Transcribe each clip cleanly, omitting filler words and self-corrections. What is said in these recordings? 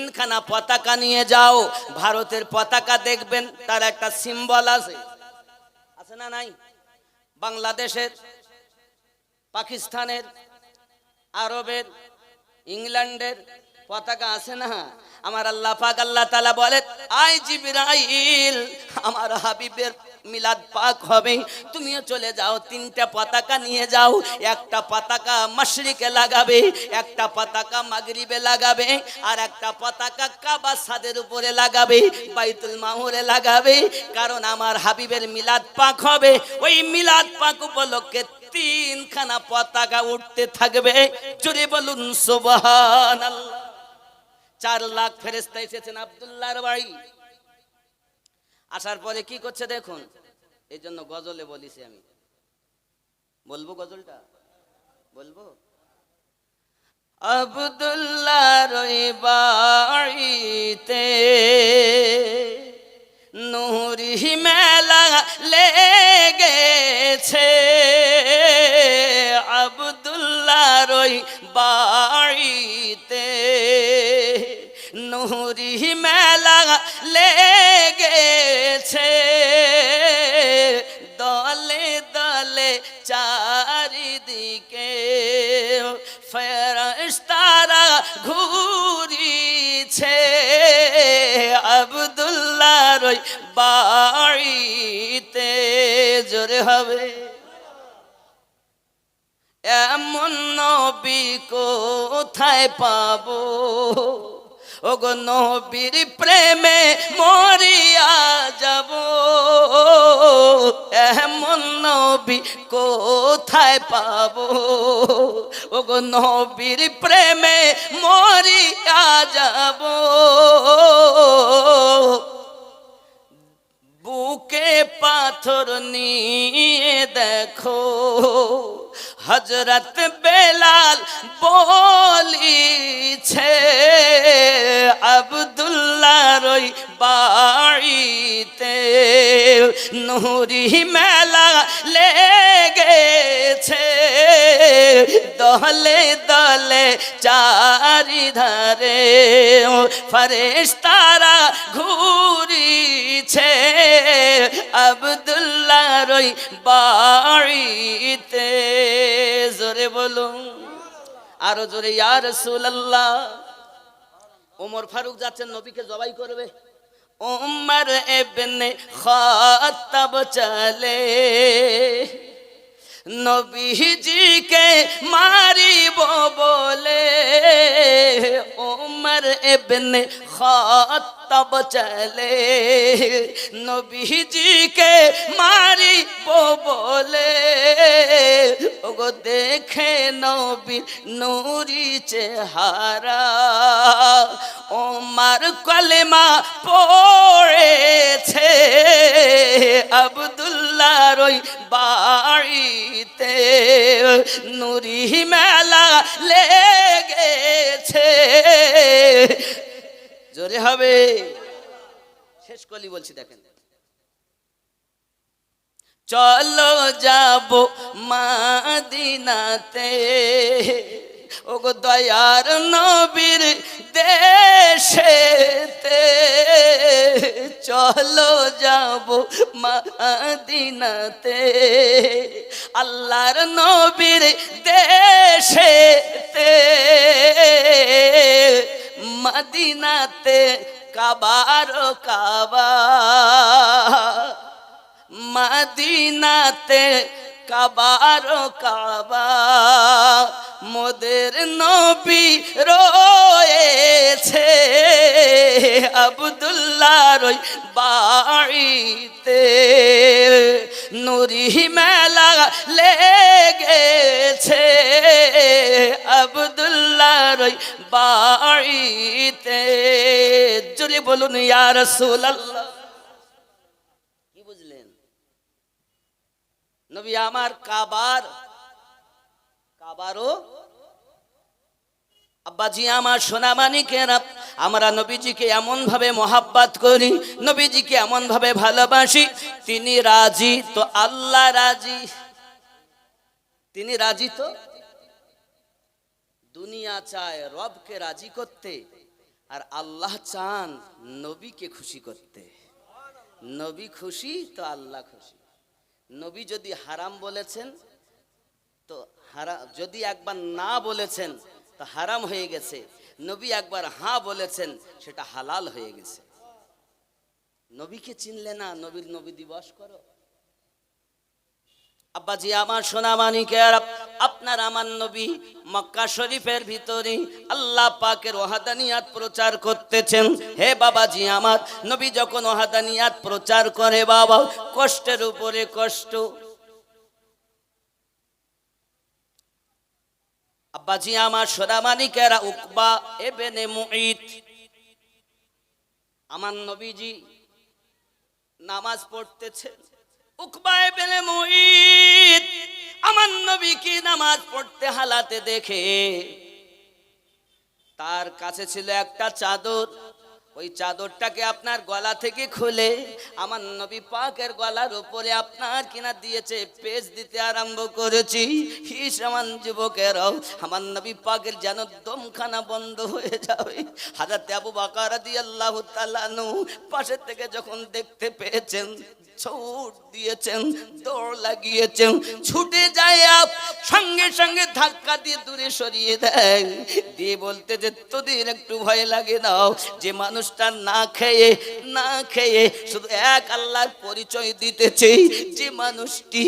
তিনখানা পতাকা নিয়ে যাও। ভারতের পতাকা দেখবেন তার একটা সিম্বল আছে, আছে না নাই? বাংলাদেশের, পাকিস্তানের, আরবের, ইংল্যান্ডের পতাকা আছে না? আমার আল্লাহ পাক আল্লাহ তাআলা বলেন, আই জিবরাইল, আমার হাবিবের মিলাদ পাক হবে, তুমিও চলে যাও, তিনটা পতাকা নিয়ে যাও। একটা পতাকা মাশরিকে লাগাবে, একটা পতাকা মাগরিবে লাগাবে, আর একটা পতাকা কাবা ছাদের উপরে লাগাবে, বাইতুল মামুরে লাগাবে। কারণ আমার হাবিবের মিলাদ পাক হবে, ওই মিলাদ পাক উপলক্ষে তিনখানা পতাকা উঠতে থাকবে। জোরে বলুন সুবহানাল্লাহ। 4 লাখ ফেরেশতা এসেছেন আব্দুল্লাহর বাড়ি। আসার পরে কি করছে দেখুন। এই জন্য গজলে বলিছি আমি, বলবো গজলটা, বলবো। আব্দুল্লাহর বাড়িতে নূরি মেলা লেগেছে, আব্দুল্লাহর বাড়িতে নূরি মেলা লেগেছে। দলে দলে চারিদিকে ফেরেশতারা ঘুরিছে, আব্দুল্লাহর বাড়িতে। জোরে হবে। এমন নবী কোথায় পাবো, ওগো নবীর প্রেমে মরিয়া যাব। এমন নবী কোথায় পাবো, ওগো নবীর প্রেমে মরিয়া যাব। বুকে পাথর নিয়ে দেখো হযরত বেলাল বলিছে, আব্দুল্লাহর বাড়িতে নূরি মেলা লেগেছে। দলে দলে চারিধারে ফেরেশতারা ঘুরিছে, আব্দুল্লাহর বাড়িতে। জোরে বলুন, আরো জোরে, ইয়া রাসূলুল্লাহ। ওমর ফারুক যাচ্ছেন নবীকে জবাই করবে। ওমর ইবনে খাত্তাব চলে নবীজিকে মারিব বলে। ওমর ইবনে খাত্তাব চলে নবীজিকে মারিব বলে। ওগো দেখে নবী নূরি চেহারা, ওমর কলেমা পড়েছে, আব্দুল্লাহর বাড়িতে নূরি মেলা লেগেছে। জোরে হবে। শেষ কলি বলছি দেখেন। চলো যাব মদিনাতে, ওগো দয়ার নবীর দেশেতে। চলো যাব মদিনাতে, আল্লাহর নবীর দেশেতে। মদিনাতে কাবার কাবা, মদিনাতে কাবার কাবা। মোদের নবী রয়েছে, আব্দুল্লাহর বাড়িতে নূরি মেলা লেগেছে, আব্দুল্লাহর বাড়িতে। জোরে বলুন ইয়া রাসূলুল্লাহ। কি বুঝলেন? নবী আমার কাবারও আব্বাজি আমার সোনামানিকেরা, আমরা নবীজিকে এমন ভাবে মহাব্বত করি, নবীজিকে এমন ভাবে ভালোবাসি, তিনি রাজি তো আল্লাহ রাজি। তিনি রাজি তো দুনিয়া চায় রবকে রাজি করতে, আর আল্লাহ চান নবীকে খুশি করতে। নবী খুশি তো আল্লাহ খুশি। নবী যদি হারাম বলেছেন তো হারাম, যদি একবার না বলেছেন তো হারাম হয়ে গেছে, নবী একবার হ্যাঁ বলেছেন সেটা হালাল হয়ে গেছে। নবীকে চিনলে না, নবীর নবী দিবস করো। আব্বাজি আমার সোনা মানিকের, আপনার আমার নবী মক্কা শরীফের ভিতরে আল্লাহ পাকের ওয়াহদানিয়াত প্রচার করতেছেন। হে বাবাজি আমার, নবী যখন ওয়াহদানিয়াত প্রচার করে বাবা, কষ্টের উপরে কষ্ট। আব্বাজি আমার সোনা মানিকেরা, উকবা ইবনে মুঈত, আমার নবীজি নামাজ পড়তেছেন। উকবা ইবনে মুঈত আমার নবীকে নামাজ পড়তে হালাতে দেখে তার কাছে ছিল একটা চাদর। ওই চাদরটাকে আপনার গলা থেকে খুলে আমার নবী পাকের গলার উপরে আপনার কিনা দিয়েছে, পেজ দিতে আরম্ভ করেছি। হিসামান যুবকেরাও, আমার নবী পাকের যেন দমখানা বন্ধ হয়ে যাবে। হযরত আবু বকর রাদিয়াল্লাহু তাআলা আনহু পাশে থেকে যখন দেখতে পেয়েছেন, ছুট দিয়েছেন, দৌড় লাগিয়েছেন, ছুটে যায়, সঙ্গে সঙ্গে ধাক্কা দিয়ে দূরে সরিয়ে দেয়, দিয়ে বলতে যে তোদের একটু ভয় লাগে না, যে মানুষটা না খেয়ে শুধু এক আল্লাহর পরিচয় দিতেছে, যে মানুষটি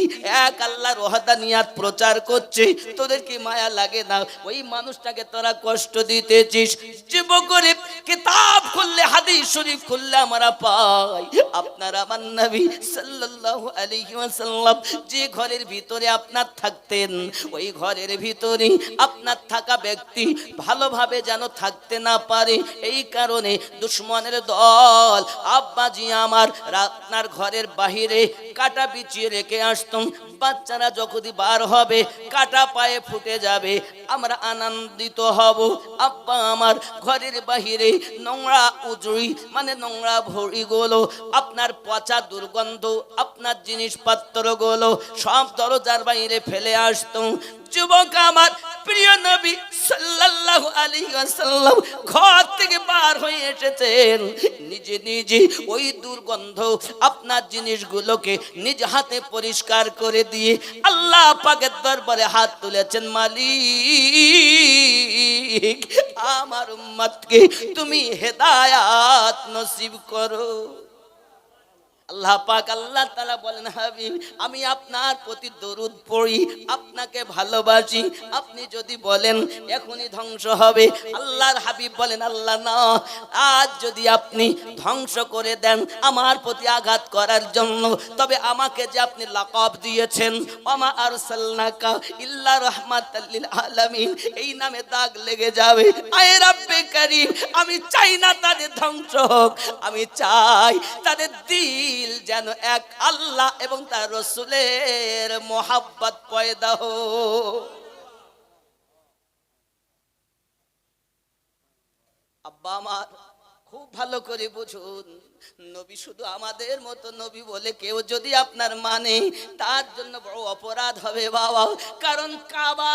এক আল্লাহর ওয়াহদানিয়াত প্রচার করছে, তোদের কি মায়া লাগে না? ওই মানুষটাকে তোরা কষ্ট দিতেছিস। যুবকরে কিতাব খুললে, হাদিস শরীফ খুললে আমরা পাই আপনার আমার নবী সাল্লাল্লাহু আলাইহি ওয়াসাল্লাম যে ঘরের ভিতরে আপনার থাকতেন, ওই ঘরের ভিতরে আপনার থাকা ব্যক্তি ভালোভাবে যেন থাকতে না পারে, এই কারণে দুশমনের দল আব্বাজি আমার আপনার ঘরের বাহিরে কাটা বিছিয়ে রেখে আসতাম। বাচ্চারা যখনই বার হবে কাটা পায়ে ফুটে যাবে, আমরা আনন্দিত হব। আব্বা আমার ঘরের বাহিরে নোংরা উজড়ি, মানে নোংরা ভরিগুলো, আপনার পচা দুর্গন্ধ, আপনার জিনিসপত্রগুলো সব দরজার বাইরে ফেলে আসতাম। যুবক আমার, প্রিয় নবী সাল্লাল্লাহু আলাইহি ওয়াসাল্লাম ঘর থেকে বার হয়ে এসেছেন, নিজে নিজে ওই দুর্গন্ধ আপনার জিনিসগুলোকে নিজ হাতে পরিষ্কার করে দিয়ে আল্লাহ পাকের দরবারে হাত তুলেছেন, মালিক আমার উম্মতকে তুমি হেদায়াত নসিব করো। আল্লাহ পাক আল্লাহ তাআলা বলেন, হাবিব আমি আপনার প্রতি দরুদ পড়ি, আপনাকে ভালোবাসি, আপনি যদি বলেন এখনই ধ্বংস হবে, আল্লাহর হাবিব বলেন আল্লাহ না, আজ যদি আপনি ধ্বংস করে দেন আমার প্রতি আঘাত করার জন্য, তবে আমাকে যে আপনি লাকাব দিয়েছেন ওমা আরসালনাকা ইল্লা রাহমাতাল লিল আলামিন, এই নামে দাগ লেগে যাবে। আয় রব্বে কারীম, আমি চাই না তাদের ধ্বংস হোক, আমি চাই তাদের দিল যেন এক আল্লাহ এবং তার রাসূলের মোহাব্বত পয়দা হোক। আব্বা আমার খুব ভালো করে বুঝুন, নবী শুধু আমাদের মতো নবী বলে কেউ যদি আপনার মানে, তার জন্য বড় অপরাধ হবে বাবা। কারণ কাবা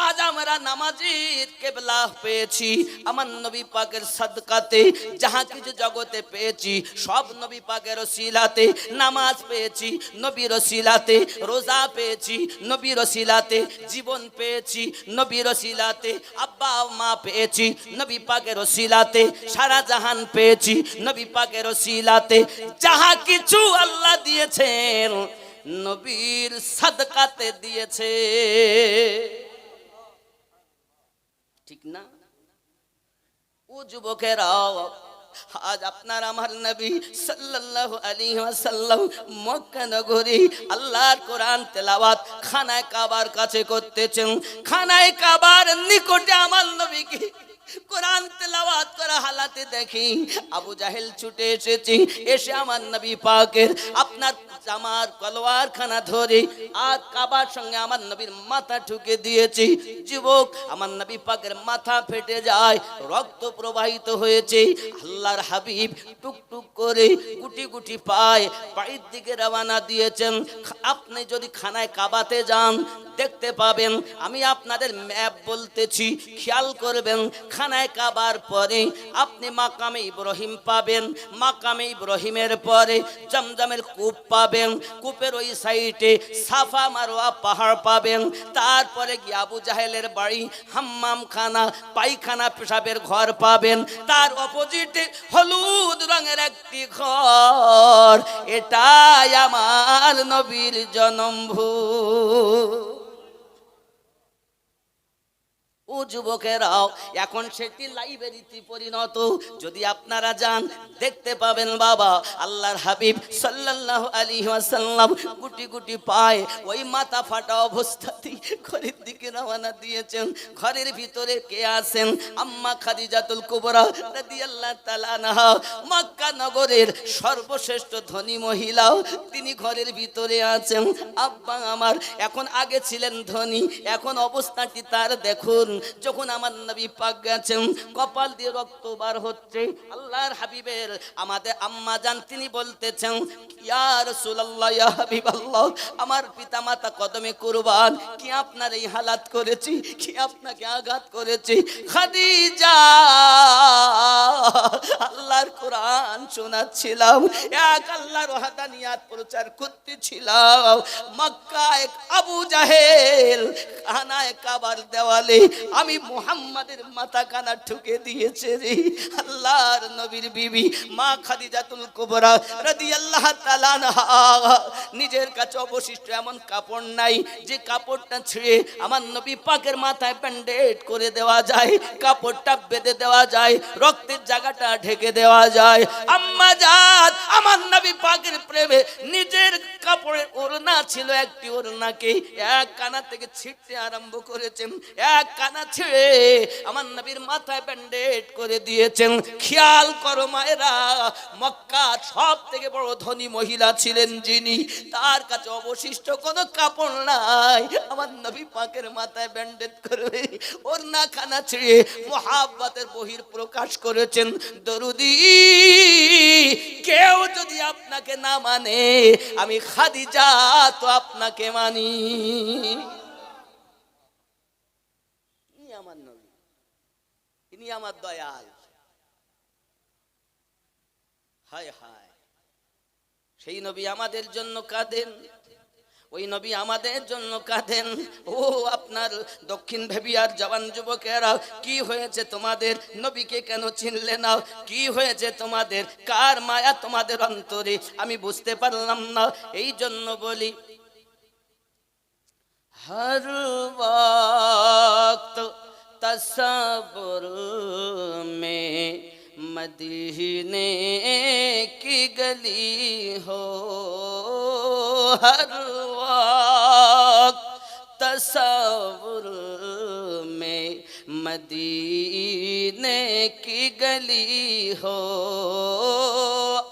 আজ আমরা নামাজের কিবলা পেয়েছি, আমার নবী পাকের সাদকাতে যাহা কিছু জগতে পেয়েছি সব নবী পাকের ওসিলাতে। নামাজ পেয়েছি নবীর ওসিলাতে, রোজা পেয়েছি নবীর ওসিলাতে, জীবন পেয়েছি নবীর ওসিলাতে, আব্বা মা পেয়েছি নবী পাকের ওসিলাতে, সারা জাহান পেয়েছি নবী পাকের ওসিলাতে। যাহা কিছু আল্লাহ দিয়েছেন নবীর সাদকাতে দিয়েছে, ঠিক না? ও যুবকেরাও, আজ আপনার আমার নবী সাল্লাল্লাহু আলাইহি ওয়াসাল্লাম মক্কা নগরী আল্লাহর কোরআন তেলাওয়াত খানায়ে কাবার কাছে করতেছেন। খানায়ে কাবার নিকটে আমার নবীকে কোরআন তেলাওয়াত করা হালাতে দেখি আবু জাহেল ছুটে এসেছে, এসে আমার নবী পাকের আপনার জামার কলোয়ার খানা ধরে আর কাবার সঙ্গে আমার নবীর মাথা ঠুকে দিয়েছে। যুবক, আমার নবী পাকের মাথা ফেটে যায়, রক্ত প্রবাহিত হয়েছে। আল্লাহ আল্লাহর হাবিব টুকটুক করে গুটি গুটি পায় বাড়ির দিকে রওনা দিয়েছেন। আপনি যদি খানায় কাবাতে যান দেখতে পাবেন, আমি আপনাদের ম্যাপ বলতেছি, খেয়াল করবেন। খানায় কাবার পরে আপনি মাকামে ইব্রাহিম পাবেন, মাকামে ইব্রাহিমের পরে জমজমের কূপ পাবেন, কূপের ওই সাইডে সাফা মারওয়া পাহাড় পাবেন, তারপরে গিয়ে আবু জাহেলের বাড়ি, হাম্মাম খানা, পায়খানা পেশাবের ঘর পাবেন, তার অপোজিটে হলুদ রঙের একটি ঘর, এটাই আমার নবীর জন্মভূমি। ও যুবকেরাও, এখন সেটি লাইব্রেরিতে পরিণত। যদি আপনারা যান দেখতে পাবেন বাবা আল্লাহর হাবিব সাল্লাল্লাহু আলাইহি ওয়াসাল্লাম গুটি গুটি পায় ওই মাথা ফাটা অবস্থাতেই ঘরের দিকে রওনা দিয়েছেন। ঘরের ভিতরে কে আছেন? আম্মা খাদিজাতুল কুবরা রাদিয়াল্লাহু তাআলা আনহা, মক্কা নগরের সর্বশ্রেষ্ঠ ধনী মহিলা, তিনি ঘরের ভিতরে আছেন। আব্বা আমার এখন আগে ছিলেন ধনী, এখন অবস্থাটি তার দেখুন। যখন আমার নবী পাক গেছেন, কপাল দিয়ে রক্ত বার হচ্ছে, আল্লাহর হাবিবের আমাদের আম্মা জান তিনি বলতেছেন, ইয়া রাসূলুল্লাহ, ইয়া হাবিবাল্লাহ, আমার পিতামাতা কদমে কুরবান, কি আপনার এই হালাত করেছি, কি আপনাকে আঘাত করেছি? খাদিজা, আল্লাহর কোরআন শোনাচ্ছিলাম, এক আল্লাহর ওয়াহদানিয়াত প্রচার করতেছিলাম। মক্কায় আবু জাহেল খানায় কাবার দেওয়ালে আমি মুহাম্মাদের মাথা কানা ঠুকে দিয়েছে রে। আল্লাহর নবীর বিবি মা খাদিজাতুল কুবরা রাদিয়াল্লাহু তাআলা আনহা, নিজের কাছে অবশিষ্ট এমন কাপড় নাই যে কাপড়টা ছিঁড়ে আমার নবী পাকের মাথায় ব্যান্ডেজ করে দেওয়া যায়, কাপড়টা বেঁধে দেওয়া যায়, রক্তের জায়গাটা ঢেকে দেওয়া যায়। আম্মা জান আমার নবী পাকের প্রেমে নিজের কাপড়ের ওড়না ছিল, একটি ওড়নাকে এক কানা থেকে ছিঁড়তে আরম্ভ করেছেন, এক কানা ছিঁড়ে আমার নবীর মাথায় ব্যান্ডেজ করে দিয়েছেন। খেয়াল করো মায়েরা, মক্কার সব থেকে বড় ধনী মহিলা ছিলেন যিনি, তার কাছে অবশিষ্ট কোনো কাপড় নাই, আমার নবী পাকের মাথায় ব্যান্ডেজ করবে, ওড়না খানা ছিঁড়ে মুহাব্বতের বহির প্রকাশ করেছেন। দরুদি, কেউ যদি আপনাকে না মানে আমি খাদিজা তো আপনাকে মানি। ইনি আমার নবী, ইনি আমার দয়াল। হায় হায়, সেই নবী আমাদের জন্য কাঁদেন, ওই নবী আমাদের জন্য কাঁদেন। ও আপনার দক্ষিণ ভেবিয়ার জওয়ান যুবকেরা, কি হয়েছে তোমাদের? নবীকে কেন চিনলে না? কি হয়েছে তোমাদের? কার মায়া তোমাদের অন্তরে? আমি বুঝতে পারলাম না। এই জন্য বলি, হর ওয়াক্ত তসব্বুর মে मदीने की गली हो, हर वक्त तसव्वुर में मदीने की गली हो,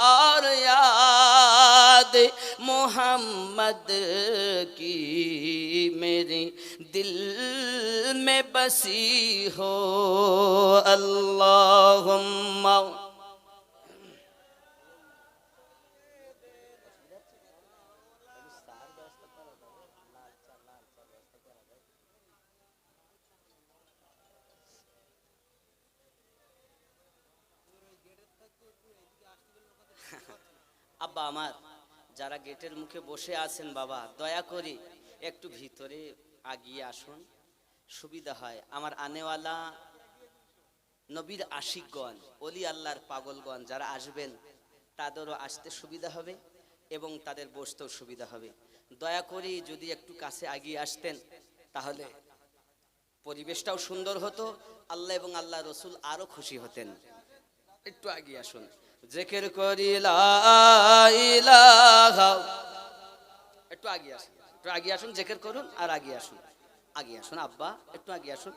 और याद मोहम्मद की मेरे दिल में बसी हो। अल्लाहुम्मा আব্বা আমার, যারা গেটের মুখে বসে আছেন বাবা, দয়া করে একটু ভিতরে আগিয়ে আসুন, সুবিধা হয়। আমার আনেওয়ালা নবীর আশিকগণ, ওলি আল্লাহর পাগলগণ যারা আসবেন তাদেরও আসতে সুবিধা হবে এবং তাদের বসতেও সুবিধা হবে। দয়া করে যদি একটু কাছে আগিয়ে আসতেন তাহলে পরিবেশটাও সুন্দর হতো, আল্লাহ এবং আল্লাহ রসুল আরো খুশি হতেন। একটু আগিয়ে আসুন, জিকির করি লা ইলাহা, একটু আগিয়ে আসুন, একটু আগিয়ে আসুন, জিকির করুন আর আগিয়ে আসুন, আগিয়ে আসুন আব্বা, একটু আগিয়ে আসুন।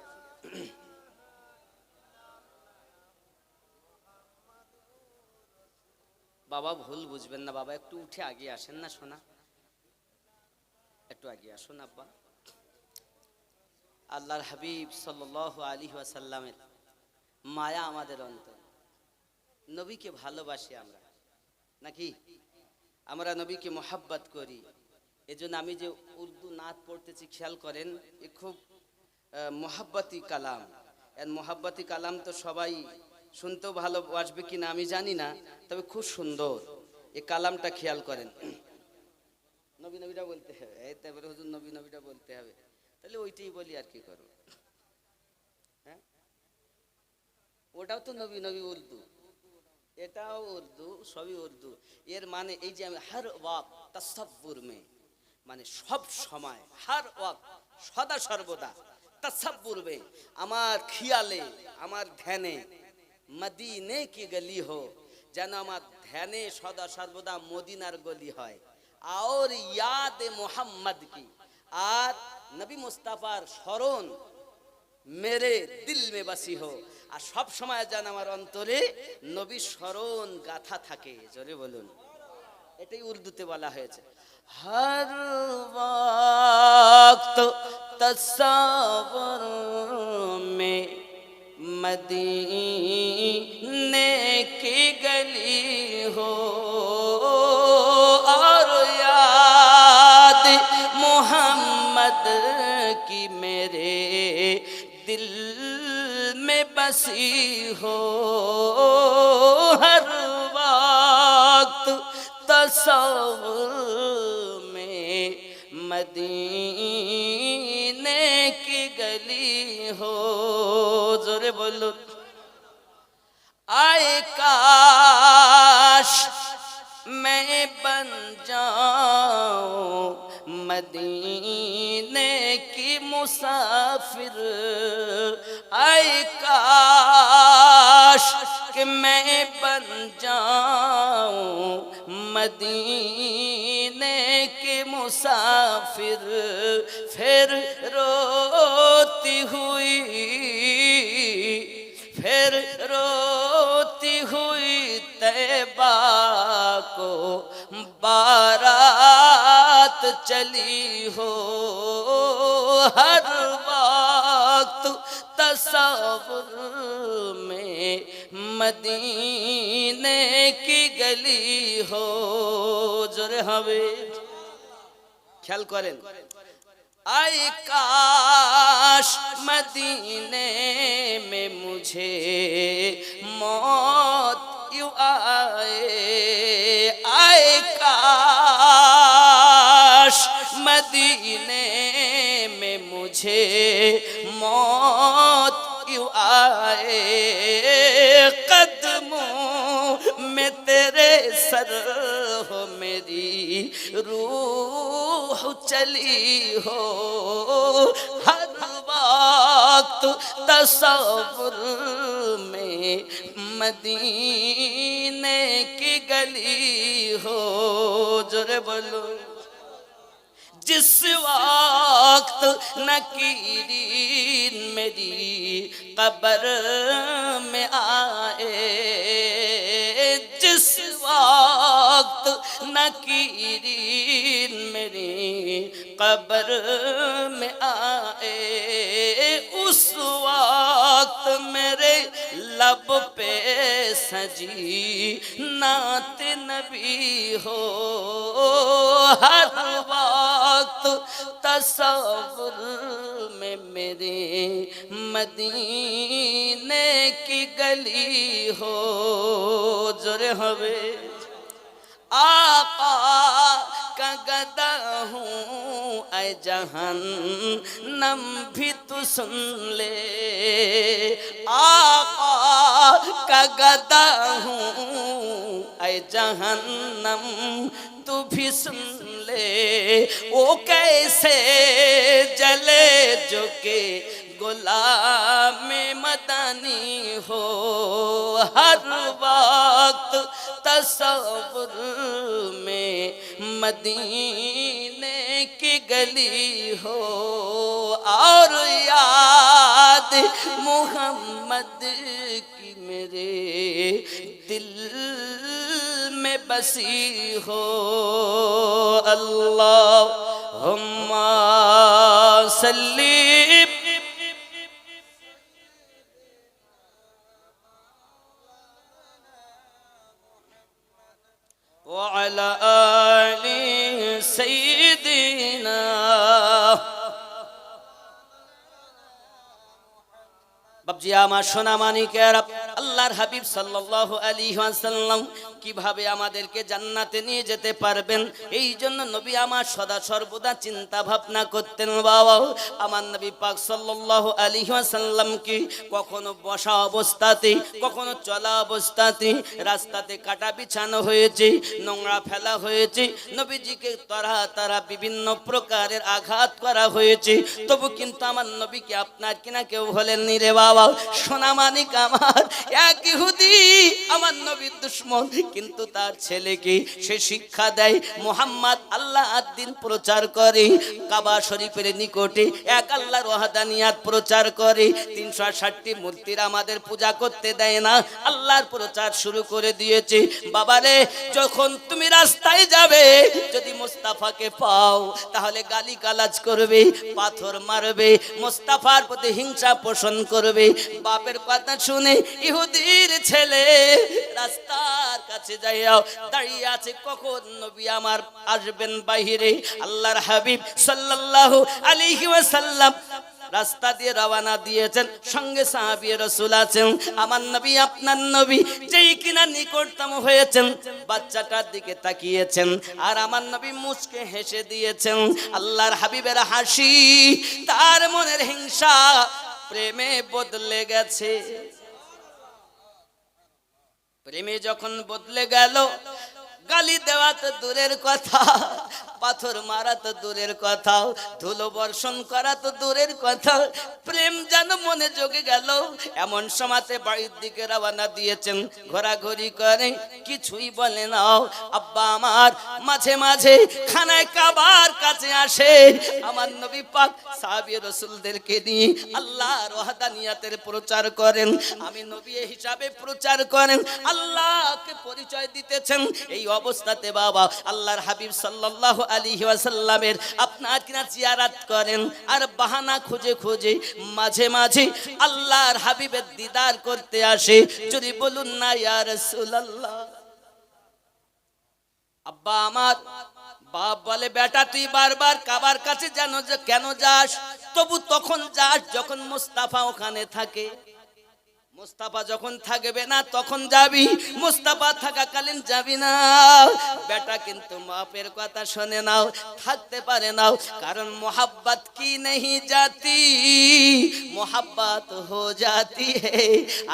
বাবা ভুল বুঝবেন না বাবা, একটু উঠে আগিয়ে আসেন না সোনা, একটু আগিয়ে আসুন আব্বা। আল্লাহর হাবিব সাল্লাল্লাহু আলাইহি ওয়াসাল্লামের মায়া আমাদের অন্তর। নবীকে ভালোবাসি আমরা, নাকি? আমরা নবীকে মোহাব্বত করি। এজন্য আমি যে উর্দু নাত পড়তেছি, খেয়াল করেন, এ খুব মোহাব্বতি কালাম। এর মোহাব্বতি কালাম তো সবাই শুনতেও ভালোবাসবে কিনা আমি জানি না, তবে খুব সুন্দর এই কালামটা, খেয়াল করেন। নবী নবীটা বলতে হবে, এই তারপরে হুজুর নবী নবীটা বলতে হবে, তাহলে ওইটাই বলি আর কি করব। হ্যাঁ, ওটাও তো নবী নবী উর্দু, এটাও উর্দু, সবই উর্দু। এর মানে এই যে আমি হর ওয়াক্ত তাসাব্বুর মে, মানে সব সময়, হর ওয়াক্ত, সদা সর্বদা, তাসাব্বুর মে, আমার খিয়ালে, আমার ধ্যানে, মদিনে কি গলি হো, যেন আমার ধ্যানে সদা সর্বদা মদিনার গলি হয়। আর ইয়াদ মোহাম্মদ কি, আর নবী মুস্তাফার স্মরণ মেরে দিল মে বাসি হো, আর সব সময় যেন আমার অন্তরে নবী স্মরণ গাথা থাকে। জোরে বলুন। এটাই উর্দুতে বলা হয়েছে, হর ওয়াক্ত তসব্বুর মে মদীনে কি গলি হো, और याद मोहम्मद की मेरे दिल में बसी हो, हर वक्त तसव्वुर में मदीने की गली हो। जोरे बोलो। आए काश मैं बन जाऊं मदीने की मुसाफिर, आए काश कि मैं बन जाऊं मदीने की मुसाफिर, फिर रोती हुई, फिर रोती हुई तैबा को बारात चली हो, हर वक्त तसव्वुर में मदीने की गली हो। जोरे हवे ख्याल करें। आए काश मदीने में मुझे मौत यूं आए, आए काश मदीने में मुझे मौत यूं आए, कदमों में तेरे सर हो मेरी रूह चली हो, हर वक्त तसव्वुर में मदीने की गली हो। जोरे बोलो। जिस वक्त नकीरीन मेरी कब्र में आए, जिस वक्त नकीरीन मेरी कब्र में आए, उस वक्त मेरे लब पे सजी नात नबी हो, हर वक्त तसव्वुर में मेरे मदीने की गली हो। जोरे हवे। आका का गदा हूँ ऐ जहन्नम भी तू सुन ले, आका का गदा हूँ ऐ जहन्नम तू भी सुन ले, वो कैसे जले जो के गुलाम मदनी हो, हर वक्त तसव्वुर में मदीने की गली हो, और याद मोहम्मद की मेरे दिल में बसी हो। अल्लाहुम्मा सल्ली وعلى آل سيدنا বাবজি আমার সোনা মানিকেরা, আল্লাহর হাবিব সাল্লাল্লাহু আলাইহি ওয়াসাল্লাম কিভাবে আমাদেরকে জান্নাতে নিয়ে যেতে পারবেন, এই জন্য নবী আমার সদা সর্বদা চিন্তা ভাবনা করতেন। বাবা, আমার নবী পাক সাল্লাল্লাহু আলাইহি ওয়াসাল্লাম কি কখনো বসা অবস্থাতে, কখনো চলা অবস্থাতে, রাস্তাতে কাটা বিছানো হয়েছে, নোংরা ফেলা হয়েছে, নবীজিকে তারা তারা বিভিন্ন প্রকারের আঘাত করা হয়েছে, তবু কিন্তু আমার নবীকে আপনার কিনা কেউ বলেননি রে বাবা। সোনা মানিক আমার, এক ইহুদি আমার নবীর দুশমন, কিন্তু তার ছেলেকে সে শিক্ষা দেয় মুহাম্মদ আল্লাহ আদ-দ্বীন প্রচার করে, কাবা শরীফের নিকটে এক আল্লাহর ওয়াহদানিয়াত প্রচার করে, 360টি মূর্তির আমাদের পূজা করতে দেয় না, আল্লাহর প্রচার শুরু করে দিয়েছে। বাবারে, যখন তুমি রাস্তায় যাবে, যদি মুস্তাফাকে পাও তাহলে গালি গালাজ করবে, পাথর মারবে, মুস্তাফার প্রতি হিংসা পোষণ করবে। বাপের কথা শুনে ইহুদির ছেলে রাস্তার কাছে যাইয়াও দাঁড়িয়ে আছে, কখন নবী আমার আসবেন বাহিরে। আল্লাহর হাবিব সাল্লাল্লাহু আলাইহি ওয়াসাল্লাম রাস্তা দিয়ে রওনা দিয়েছেন, সঙ্গে সাহাবী রাসূল আছেন। আমার নবী আপনার নবী যেই কিনা নিকটতম হয়েছেন, বাচ্চাটার দিকে তাকিয়েছেন, আর আমার নবী মুচকে হেসে দিয়েছেন। আল্লাহর হাবিবের হাসি তার মনের হিংসা প্রেমে বদলে গেছে। প্রেমে যখন বদলে গেল, গালি দেওয়া তো দূরের কথা, পাথর মারা তো দূরের কথা, ধুলো বর্ষণ করা তো দূরের কথা, প্রেম যেন মনে জগে গেল। এমন সময়তে বাড়ির দিকে রওনা দিয়েছেন, ঘোরাঘুরি করে কিছুই বলে না। আব্বা আমার মাঝে মাঝে খানায় কাবার কাছে আসে, আমার নবী পাক সাহাবী রাসূলদেরকে নিয়ে আল্লাহর ওয়াহদানিয়াতের প্রচার করেন, আমি নবী হিসাবে প্রচার করেন, আল্লাহকে পরিচয় দিতেছেন। এই অবস্থাতে বাবা আল্লাহর হাবিব সাল্লাল্লাহু আলাইহি ওয়াসাল্লামের আপনার কিনা জিয়ারত করেন, আর বাহানা খুঁজে খুঁজে মাঝে মাঝে আল্লাহর হাবিবের দিদার করতে আসে। যদি বলুন না ইয়া রাসূলুল্লাহ। আব্বা আমার, বাপ বলে বেটা তুই বারবার কাবার কাছে কেন যাস? তবু তখন যাস যখন মুস্তাফা ওখানে থাকে। মুস্তাফা যখন থাকবে না তখন যাবি, মুস্তাফা থাকাকালীন যাবি না। বেটা কিন্তু বাপের কথা শুনে নাও, থাকতে পারে নাও, কারণ মোহাব্বত কি नहीं जाती, মোহাব্বত হো जाती है।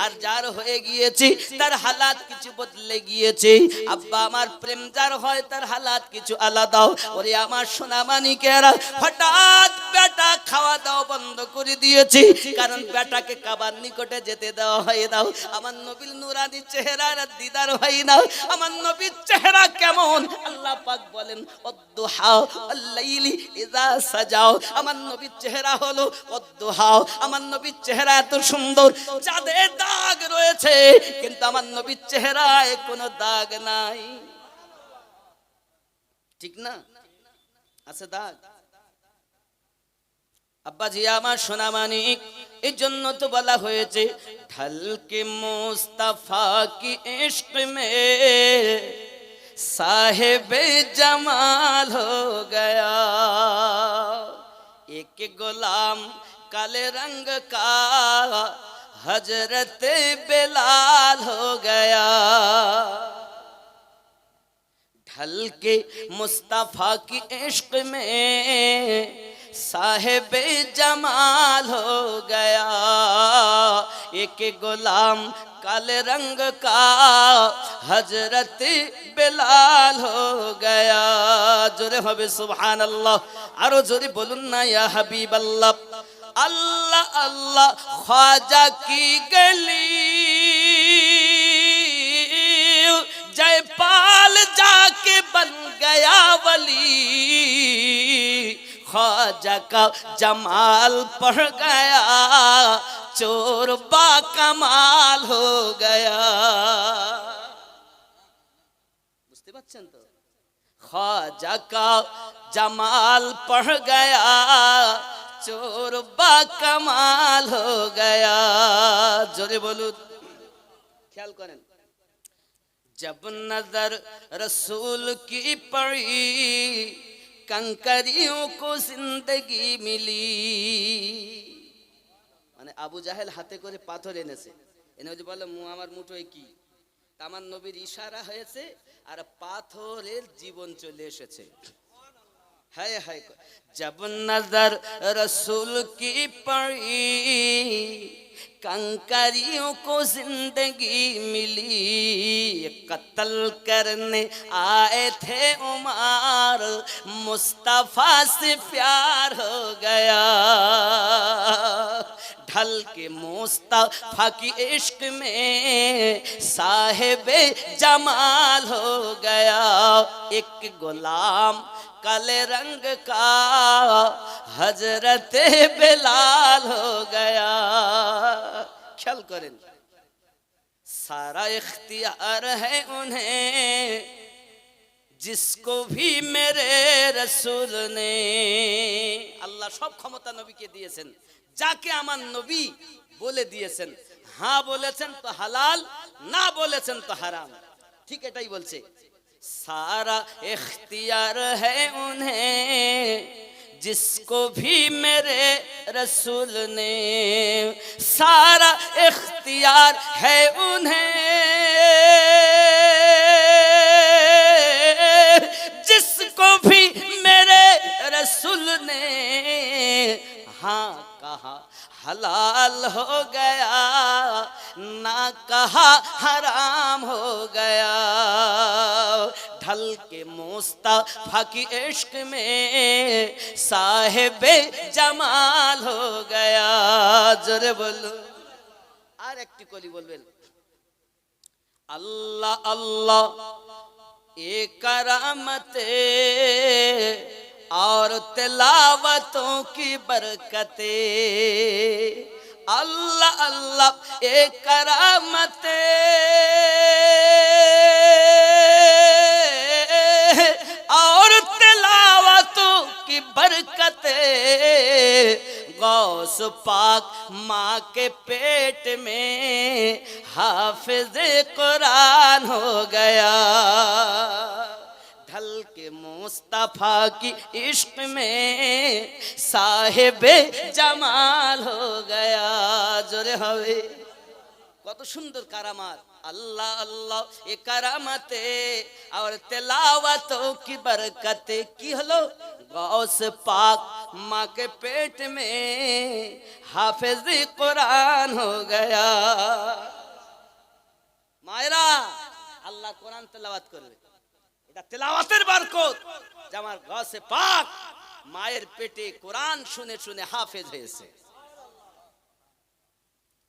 আর যার হয়ে গিয়েছে তার হালাত কিছু বদলে গিয়েছে। আব্বা আমার, প্রেম যার হয় তার হালাত কিছু আলাদা। ওরে আমার সোনা মানিকেরা, হঠাৎ বেটা খাওয়া দাওয়া বন্ধ করে দিয়েছে, কারণ বেটাকে কাবার নিকটে যেতে দাও হয় দাও। আমার নবীর নুরানি চেহারার দিদার হয় না। আমার নবীর চেহারা কেমন আল্লাহ পাক বলেন, ওয়াদ-দুহা আল-লাইলি ইযা সাজাও। আমার নবীর চেহারা হলো ওয়াদ-দুহা। আমার নবীর চেহারা এত সুন্দর, চাঁদের দাগ রয়েছে, কিন্তু আমার নবীর চেহারায় কোনো দাগ নাই। ঠিক না? আছে দাগ? আব্বাজি আমার সোনা মানিক, এই জন্য তো বলা হয়েছে ঢলকে মুস্তাফা কি ইশক মে সাহেবে জামাল হো গয়া, এক গোলাম কালে রঙ কা হজরত বেলাল হো গয়া। ঢলকে মুস্তাফা কি ইশক মে साहेब जमाल हो गया, एक गुलाम काले रंग का हजरत बेलाल हो गया। जोरे होबे सुभान अल्लाह, आरो जोरे बोलुन ना या हबीब अल्लाह। अल्लाह अल्लाह ख्वाजा की गली जयपाल जाके बन गया वली, ख्वाजा का जमाल पढ़ गया चोर बा कमाल हो गया। বুঝতে পারছেন তো? ख्वाजा का जमाल पढ़ गया चोर बा कमाल हो गया। जोरे बोलूं, খেয়াল করেন, जब नजर रसूल की पड़ी कंकरियों को जिंदगी मिली। মানে আবু জাহেল হাতে করে পাথর এনেছে, এনে যে বলে আমার মুঠোয় কি, আমার নবীর ইশারা হয়েছে আর পাথরের জীবন চলে এসেছে। हाय हाय जब नजर रसूल की पड़ी कंकरियों को जिंदगी मिली। कत्ल करने आए थे उमर मुस्तफा से प्यार हो गया। ढल के मुस्तफा की इश्क में साहिबे जमाल हो गया। एक गुलाम काले रंग का हजरत बिलाल हो गया। ख्याल करें, सारा इख्तियार है उन्हें जिसको भी मेरे रसूल ने। আল্লাহ সব ক্ষমতা নবীকে দিয়েছেন, যাকে আমার নবী বলে দিয়েছেন। হ্যাঁ বলেছেন তো হালাল, না বলেছেন তো হারাম। ঠিক এটাই বলছে, सारा इख्तियार है उन्हें जिसको भी मेरे रसूल ने। सारा इख्तियार है उन्हें जिसको भी मेरे रसूल ने। हाँ कहा हलाल हो गया, ना कहा हराम हो गया। ढल के मुस्तफा की इश्क में साहिबे जमाल हो गया। जोरे बोलो আর একটি কলি বলবেন, अल्लाह अल्लाह ए करामते और तिलावतों की बरकते। अल्लाह अल्लाह ए करामते और तिलावतों की बरकते। गौस पाक माँ के पेट में हाफिज कुरान हो गया। ढल के मुस्तफा की इश्क में साहिबे जमाल हो गया। जोरे हवे কত সুন্দর কারামাত। अल्लाह अल्लाह ए करामते और तिलावतों की बरकते। की हलो गौस पाक माँ के पेट में हाफिज कुरान हो गया। मायरा আল্লাহ কোরআন তেলাওয়াত করবে, এটা তেলাওয়াতের বরকত। যে আমার গৌসে পাক মায়ের পেটে কোরআন শুনে শুনে হাফেজ হয়েছে।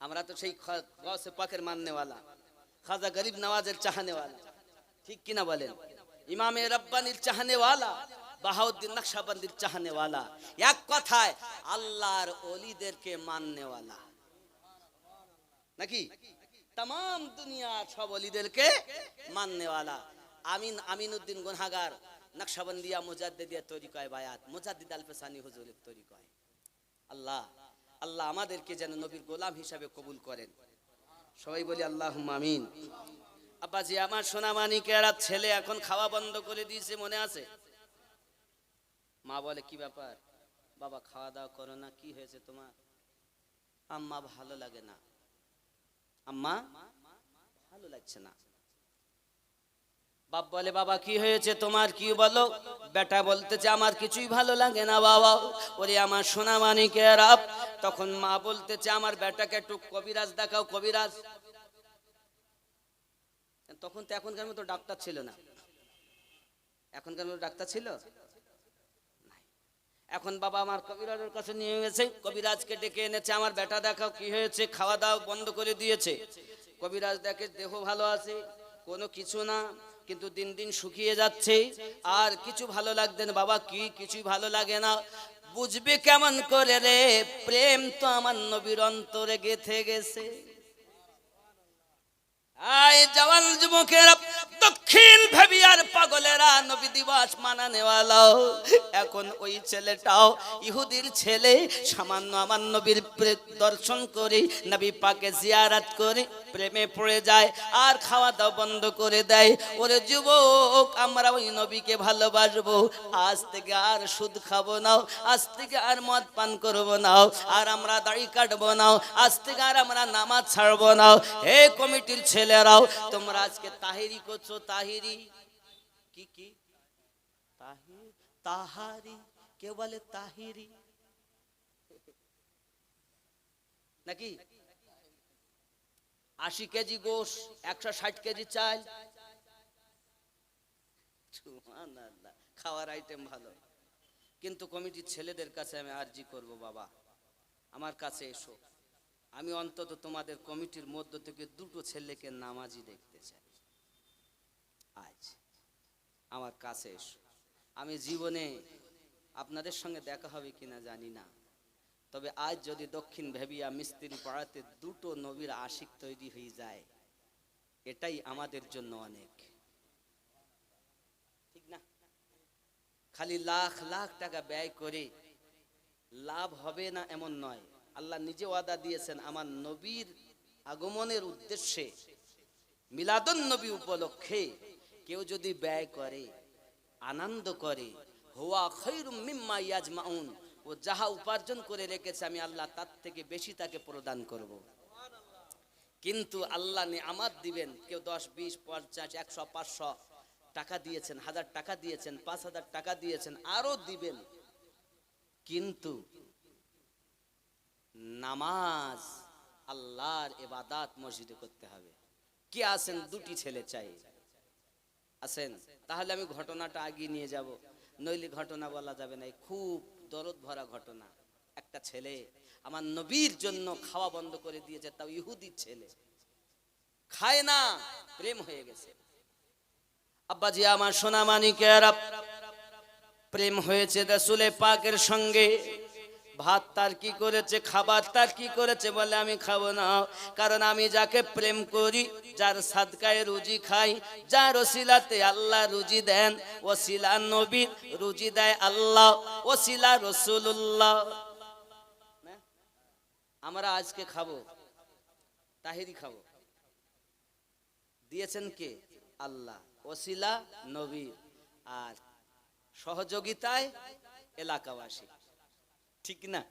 আমরা তো সেই গৌসে পাকের মাননে वाला, খাজা গরিব নওয়াজের চাহনে वाला, ঠিক কি না বলেন? ইমামে রব্বানির চাহনে वाला, বাহাউদ্দিন নকশবন্দির চাহনে वाला, এক কথায় আল্লাহর ওলিদেরকে মাননে वाला নাকি? तमाम दुनिया सब ওলিদেরকে মাননে वाला। আমিন আমিনউদ্দিন গুনহাগার নকশবন্দিয়া মুজাদ্দিদিয়া তরিকায় বায়াত মুজাদ্দিদ আল-ফসানি হুজুরের তরিকায়। আল্লাহ আল্লাহ আমাদেরকে যেন নবীর গোলাম হিসাবে কবুল করেন। সবাই বলি আল্লাহুম্মা আমিন। আব্বাজি আমার সোনা মানিকেরা ছেলে এখন খাওয়া বন্ধ করে দিয়েছে, মনে আছে? মা বলে কি ব্যাপার বাবা, খাওয়া দাওয়া করো না, কি হয়েছে তোমার? আম্মা ভালো লাগে না, আম্মা ভালো লাগছে না। বাপ বলে বাবা কি হয়েছে তোমার, কি বলো? বেটা বলতেছে আমার কিছুই ভালো লাগে না বাবা। ওরে আমার সোনা মানিকেরা, তখন মা বলতেছে আমার বেটাকে একটু কবিরাজ দেখাও, কবিরাজ। তখন তো এখনকার মতো ডাক্তার ছিল না, এখনকার মতো ডাক্তার ছিল। এখন বাবা আমার কবিরাজের কাছে নিয়ে গেছে, কবিরাজকে ডেকে এনেছে, আমার বেটা দেখাও কি হয়েছে। খাওয়া দাওয়া বন্ধ করে দিয়েছে। কবিরাজ দেখে দেহ ভালো আছে, কোনো কিছু না, কিন্তু দিন দিন শুকিয়ে যাচ্ছে, আর কিছু ভালো লাগবে না। বাবা কি কিছুই ভালো লাগে না? বুঝবে কেমন করে রে, প্রেম তো আমার নবীর অন্তরে গেথে গেছে। আয় জওয়ান যুবকেরা, দক্ষিণ ভেবিয়ার পাগলেরা নবী দিবস মানানেওয়ালাও এখন ওই ছেলেটাও ইহুদির ছেলে সামান্য আমার নবীর দর্শন করে নবী পাকে জিয়ারত করে প্রেমে পড়ে যায় আর খাওয়া দাওয়া বন্ধ করে দেয়। ওরে যুবক, আমরা ওই নবীকে ভালোবাসবো, আজ থেকে আর সুদ খাবো না, আজ থেকে আর মদ পান করবো না, আর আমরা দাড়ি কাটবো না, আজ থেকে আর আমরা নামাজ ছাড়বো না। হে কমিটির ছেলেরাও, তোমরা আজকে তাহিরি করছো। তাহিরি কি কি? তাহারি, কেউ বলে তাহিরি নাকি? 80 কেজি গোশ, 160 কেজি চাল, খাওয়ার আইটেম ভালো। কিন্তু কমিটির ছেলেদের কাছে আমি আরজি করব, বাবা আমার কাছে এসো, আমি অন্তত তোমাদের কমিটির মধ্য থেকে দুটো ছেলেকে নামাজি দেখতে চাই। আজ আমার কাছে এসো, আমি জীবনে আপনাদের সঙ্গে দেখা হবে কিনা জানি না, তবে আজ যদি দক্ষিণ ভেবিয়া মিস্ত্রি পাড়াতে দুটো নবীর আশিক তৈরি হয়ে যায়, এটাই আমাদের জন্য অনেক, ঠিক না? খালি লাখ লাখ টাকা ব্যয় করে লাভ হবে না এমন নয়। আল্লাহ নিজে ওয়াদা দিয়েছেন, আমার নবীর আগমনের উদ্দেশ্যে মিলাদুন নবী উপলক্ষে কেউ যদি ব্যয় করে, আনন্দ করে, হুয়া খায়রুম মিম্মা ইয়াজমাউন, ও যাহা উপার্জন করে রেখেছে আমি আল্লাহ তার থেকে বেশি তাকে প্রদান করব। কিন্তু আল্লাহ নিয়ামত দিবেন, কেউ 10, 20, 50, 100, 500 টাকা দিয়েছেন, 1000 টাকা দিয়েছেন, 5000 টাকা দিয়েছেন, আরো দিবেন, কিন্তু নামাজ আল্লাহর ইবাদত মসজিদে করতে হবে। কে আছেন দুটি ছেলে চাই? আছেন? তাহলে আমি ঘটনাটা আগিয়ে নিয়ে যাব, নইলে ঘটনা বলা যাবে না। খুব দরদ ভরা ঘটনা। একটা ছেলে আমার নবীর জন্য খাওয়া বন্ধ করে দিয়েছে, তাও ইহুদির ছেলে, খায় না, প্রেম হয়ে গেছে। আব্বাজি আমার সোনা মানিকেরা, প্রেম হয়েছে রাসূল পাকের সঙ্গে। ভাত তার কি করেছে, খাবার তার কি করেছে, বলে আমি খাবো না, কারণ আমি যাকে প্রেম করি, যার সাদকায় রুজি খাই, যার ওসিলাতে আল্লাহ রুজি দেন, ওসিলা নবী রুজি দেয় আল্লাহ, ওসিলা রাসূলুল্লাহ। আমরা আজকে খাবো, তাহিরি খাবো, দিয়েছেন কে? আল্লাহ, ওসিলা নবী, আর সহযোগিতায় এলাকাবাসী, ঠিক না?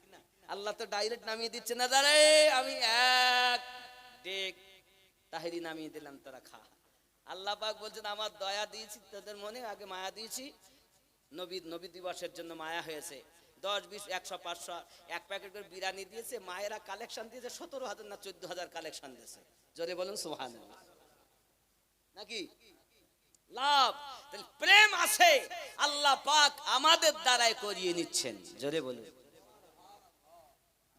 আল্লাহ তো ডাইরেক্ট নামিয়ে দিচ্ছে না, দাঁড়ে আমি এক ডেক তাহিরি নামিয়ে দিলাম, তোরা খা। আল্লাহ পাক বলছেন, আমার দয়া দিয়েছি তোদের মনে, আগে মায়া দিয়েছি, নবী দিবসের জন্য মায়া হয়েছে। 10, 20, 100, 500 এক প্যাকেট করে বিরিয়ানি দিয়েছে, মায়েরা কালেকশন দিয়েছে 17,000 না 14,000 কালেকশন দিয়েছে। জোরে বলুন সুবহানাল্লাহ। নাকি লাভ? প্রেম আছে, আল্লাহ পাক আমাদের দ্বারাই করিয়ে নিচ্ছেন। জোরে বলুন।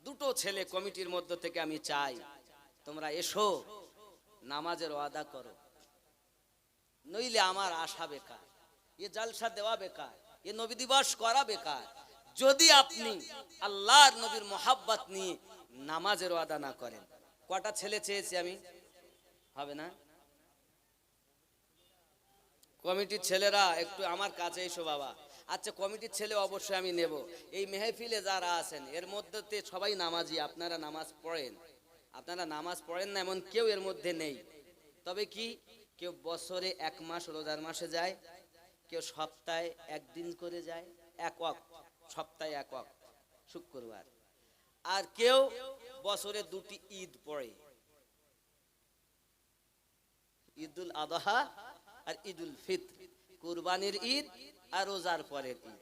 দুটো ছেলে কমিটির মধ্য থেকে আমি চাই, তোমরা এসো, নামাজের ওয়াদা করো, নইলে আমার আশা বেকার, এ জলসা দেওয়া বেকার, এ নবী দিবস করা বেকার, যদি আপনি আল্লাহর নবীর মোহাব্বত নিয়ে নামাজের ওয়াদা না করেন। কটা ছেলে চেয়েছি আমি, হবে না? কমিটির ছেলেরা একটু আমার কাছে এসো বাবা। আচ্ছা, কমিটির ছেলে অবশ্যই আমি নেব। এই মেহফিলে যারা আছেন এর মধ্যে সবাই নামাজি, আপনারা নামাজ পড়েন, আপনারা নামাজ পড়েন না এমন কেউ এর মধ্যে নেই। তবে কি, কেউ বছরে 1 মাস রোজার মাসে যায়, কেউ সপ্তাহে 1 দিন করে যায়, 1 ওয়াক্ত, সপ্তাহে 1 ওয়াক্ত শুক্রবার, আর কেউ বছরে 2টি ঈদ পড়ে, ঈদুল আযহা আর ঈদুল ফিতর, কুরবানির ঈদ আর রোজার পরের ঈদ।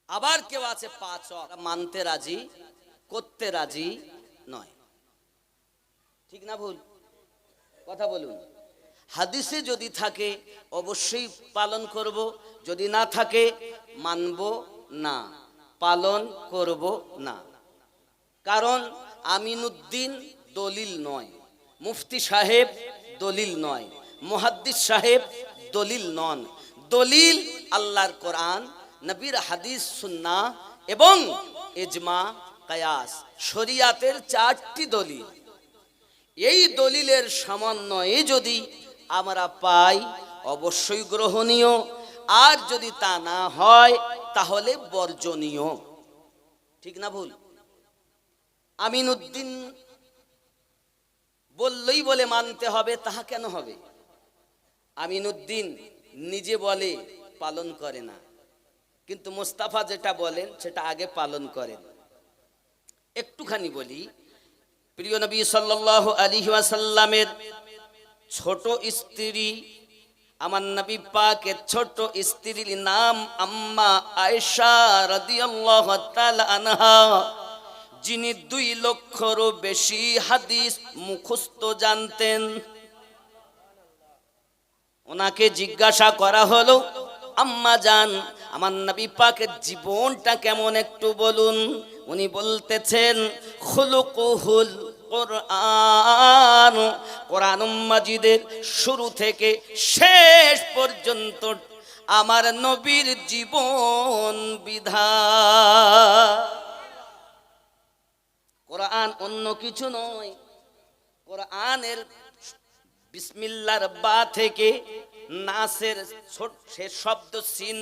আবার কেউ আছে 5 ওয়াক্ত মানতে রাজি, করতে রাজি নয়। ঠিক না ভুল? কথা বলুন। হাদিসে যদি থাকে অবশ্যই পালন করব, যদি না থাকে মানব না, পালন করব না। কারণ আমিনুদ্দিন দলিল নয়, মুফতি সাহেব দলিল নয়, মুহাদ্দিস সাহেব দলিল নন। দলিল আল্লাহর কোরআন, নবীর হাদিস, সুন্নাহ এবং ইজমা, কিয়াস, শরিয়াতের 4টি দলিল। এই দলিলের সমন্বয়ে যদি আমরা পাই অবশ্যই গ্রহণীয়, আর যদি তা না হয় তাহলে বর্জনীয়। ঠিক না ভুল? আমিনউদ্দিন বললেই বলে মানতে হবে তাহা কেন হবে? আমিনউদ্দিন নিজে বলে পালন করে না, কিন্তু মোস্তাফা যেটা বলেন সেটা আগে পালন করেন। একটুখানি বলি, প্রিয় নবী সাল্লাল্লাহু আলাইহি ওয়াসাল্লামের ছোট স্ত্রী, আমার নবী পাকের ছোট স্ত্রীর নাম আম্মা আয়েশা রাদিয়াল্লাহু তাআলা আনহা, যিনি 2 লক্ষেরও বেশি হাদিস মুখস্থ জানতেন। ওনাকে জিজ্ঞাসা করা হলো, আম্মা জান, আমার নবী পাকের জীবনটা কেমন একটু বলুন। উনি বলতেছেন, খুলুকুহুল কোরআন, কোরআন মাজিদের শুরু থেকে শেষ পর্যন্ত আমার নবীর জীবন বিধান। কোরআন অন্য কিছু নয়। কোরআনের বিসমিল্লাহর বা থেকে নাসের শেষ শব্দ সিন,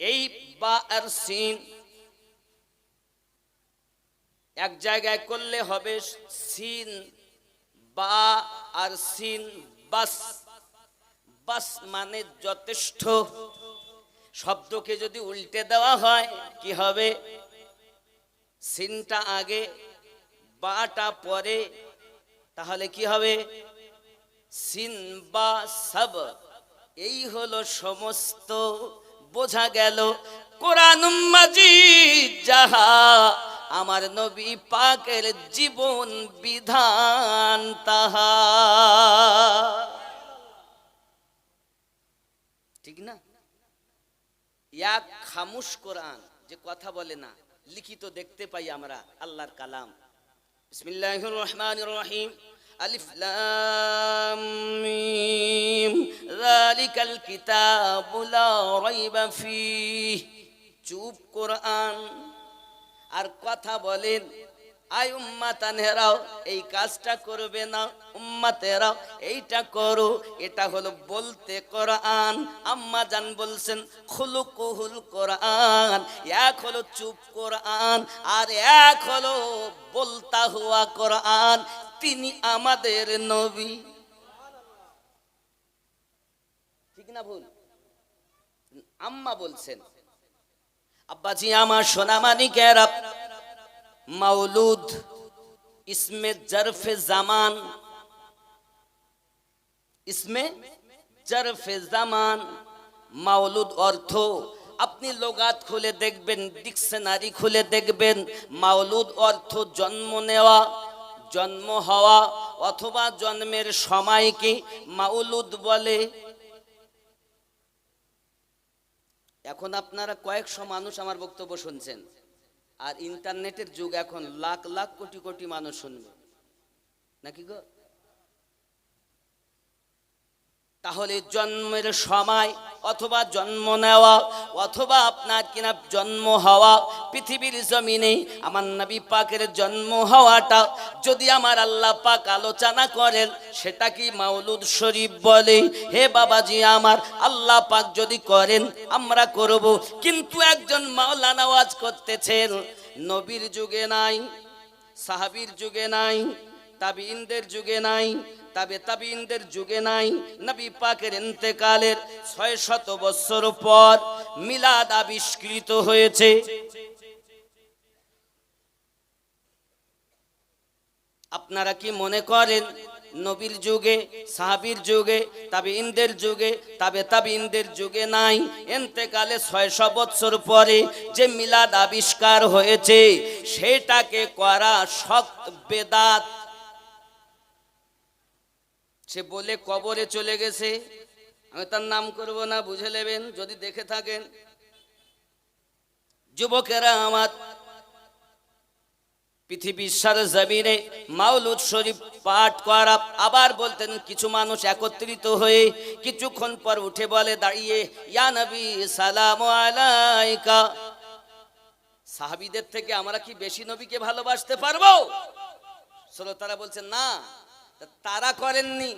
এই বা আর সিন এক জায়গায় করলে হবে সিন বা আর সিন বাস। বাস মানে যথেষ্ট। শব্দকে যদি উল্টে দেওয়া হয় কি হবে? সিনটা আগে বাটা পরে, তাহলে কি হবে? সিন বা সব। এই হলো সমস্ত। বোঝা গেল কোরআন মাজিদ যাহা আমার নবী পাকের জীবন বিধান তাহা। ঠিক না? এক খামুশ কোরআন, যে কথা বলে না, লিখিত দেখতে পাই আমরা আল্লাহর কালাম। বিসমিল্লাহির রহমানির রহিম, আলিফ লাম মিম, যালিকাল কিতাবু লা রাইবা ফীহ। চুপ কোরআন। আর কথা বলেন, আই উম্মাতানেরাও এই কাজটা করবে না, উম্মাতেরাও এইটা করো। এটা হলো বলতে কোরআন। আম্মা জান বলছেন খুলুকুহুল কোরআন। এক হলো চুপ কোরআন, আর এক হলো বলতা হুয়া কোরআন। তিনি আমাদের নবী। ঠিক না ভুল? আম্মা বলছেন, আব্বাজি আমার সোনামানিকেরা, মাউলুদ ইসমে জরফে জামান, ইসমে জরফে জামান। মাউলুদ অর্থ, আপনি লোগাত খুলে দেখবেন, ডিকশনারি খুলে দেখবেন, মাউলুদ অর্থ জন্ম নেওয়া, জন্ম হওয়া, অথবা জন্মের সময়কে মাউলুদ বলে। এখন আপনারা কয়েকশো মানুষ আমার বক্তব্য শুনছেন, আর ইন্টারনেটের যুগ, এখন লাখ লাখ কোটি কোটি মানুষ শুনবে, নাকি গো? তাহলে জন্মের সময় অথবা জন্ম নেওয়া অথবা আপনার কিনা জন্ম হওয়া, পৃথিবীর জমিনে আমার নবী পাকের জন্ম হওয়াটা যদি আমার আল্লাহ পাক আলোচনা করেন, সেটা কি মাউলুদ শরীফ বলে? হে বাবাজি আমার, আল্লাহ পাক যদি করেন আমরা করব। কিন্তু একজন মাওলানা ওয়াজ করতেছেন, নবীর যুগে নাই, সাহাবীর যুগে নাই, তাবিঈনদের যুগে নাই, তাবিঈনদের যুগে নাই, নবী পাকের ইন্তেকালের 600 বছর পর মিলাদ আবিষ্কৃত হয়েছে। আপনারা কি মনে করেন নবীর যুগে, সাহাবীর যুগে, তাবিঈনদের যুগে, তাবিঈনদের যুগে নাই? ইন্তেকালে 600 বছর পরে যে মিলাদ আবিষ্কার হয়েছে, সেটাকে করা শক্ত বেদাত। সে বলে কবরে চলে গেছে, আমি তার নাম করব না, বুঝে নেবেন যদি দেখে থাকেন। যুবকেরা আমার, পৃথিবীর সরজমিনে মাওলুদ শরীফ পাঠ করা, আবার বলতেন কিছু মানুষ একত্রিত হয়ে কিছুক্ষণ পর উঠে বলে দাঁড়িয়ে, ইয়া নবী সালামু আলাইকা। সাহাবীদের থেকে আমরা কি বেশি নবীকে ভালোবাসতে পারবো? শ্রোতারা বলছেন না, তারা করেননি,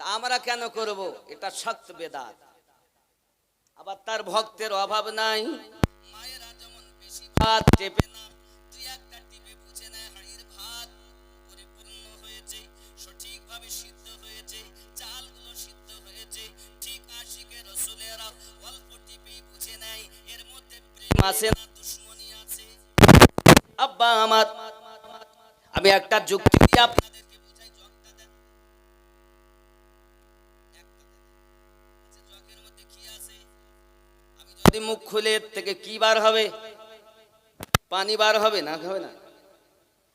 তা আমরা কেন করব? এটা শক্ত বেদাত। আবার তার ভক্তের অভাব নাই। মায়েরা যেমন বেশি ভাত টেপে না, তুই একটা টিপে বুঝে নেয় হাড়ির ভাত পরিপূর্ণ হয়েছে, সঠিকভাবে সিদ্ধ হয়েছে, চালগুলো সিদ্ধ হয়েছে। ঠিক আশিকে রাসূলেরা অল্প টিপেই বুঝে নেয় এর মধ্যে প্রেম আছে না দুশমনি আছে। আব্বা আমার, আমি একটা যুক্তি দিয়ে আপনাদেরকে বুঝাই। জগটা দেন, আচ্ছা জগের মধ্যে কি আছে? আমি যদি মুখ খুলে এর থেকে কি বার হবে? পানি বার হবে না? হবে না।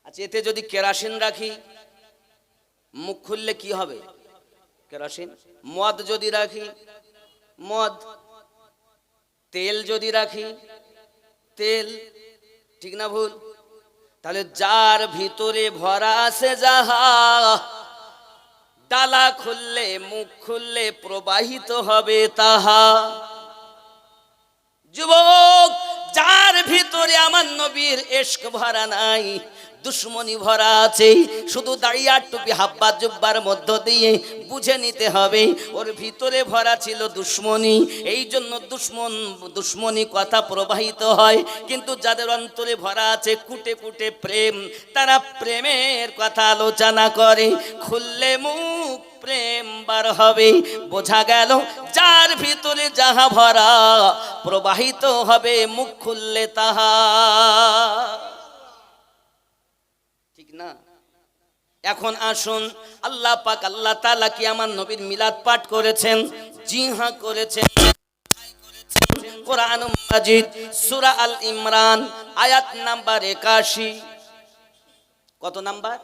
আচ্ছা এতে যদি কেরোসিন রাখি, মুখ খুললে কি হবে? কেরোসিন। মদ যদি রাখি, মদ। তেল যদি রাখি, তেল। ঠিক না ভুল? তাহলে যার ভিতরে ভরা আছে যাহা, ডালা খুললে মুখ খুললে প্রবাহিত হবে তাহা। যুবক, যার ভিতরে আমার নবীর ইশক ভরা নাই, দুশ্মনী ভরা আছে, শুধু দাড়ি আর টুপি হাব্বা জুব্বার মধ্য দিয়ে বুঝে নিতে হবে ওর ভিতরে ভরা ছিল দুশ্মনী। এই জন্য দুশ্মনী কথা প্রবাহিত হয়। কিন্তু যাদের অন্তরে ভরা আছে কুটে কুটে প্রেম, তারা প্রেমের কথা আলোচনা করে, খুললে মুখ প্রেম বার হবে। বোঝা গেল যার ভিতরে যাহা ভরা প্রবাহিত হবে মুখ খুললে তাহা। ঠিক না? এখন আসুন, আল্লাহ পাক আল্লাহ তাআলা কি আমার নবীর মিলাদ পাঠ করেছেন? জি হ্যাঁ করেছেন। কোরআন মাজিদ সূরা আল ইমরান আয়াত নাম্বার 81। কত নাম্বার?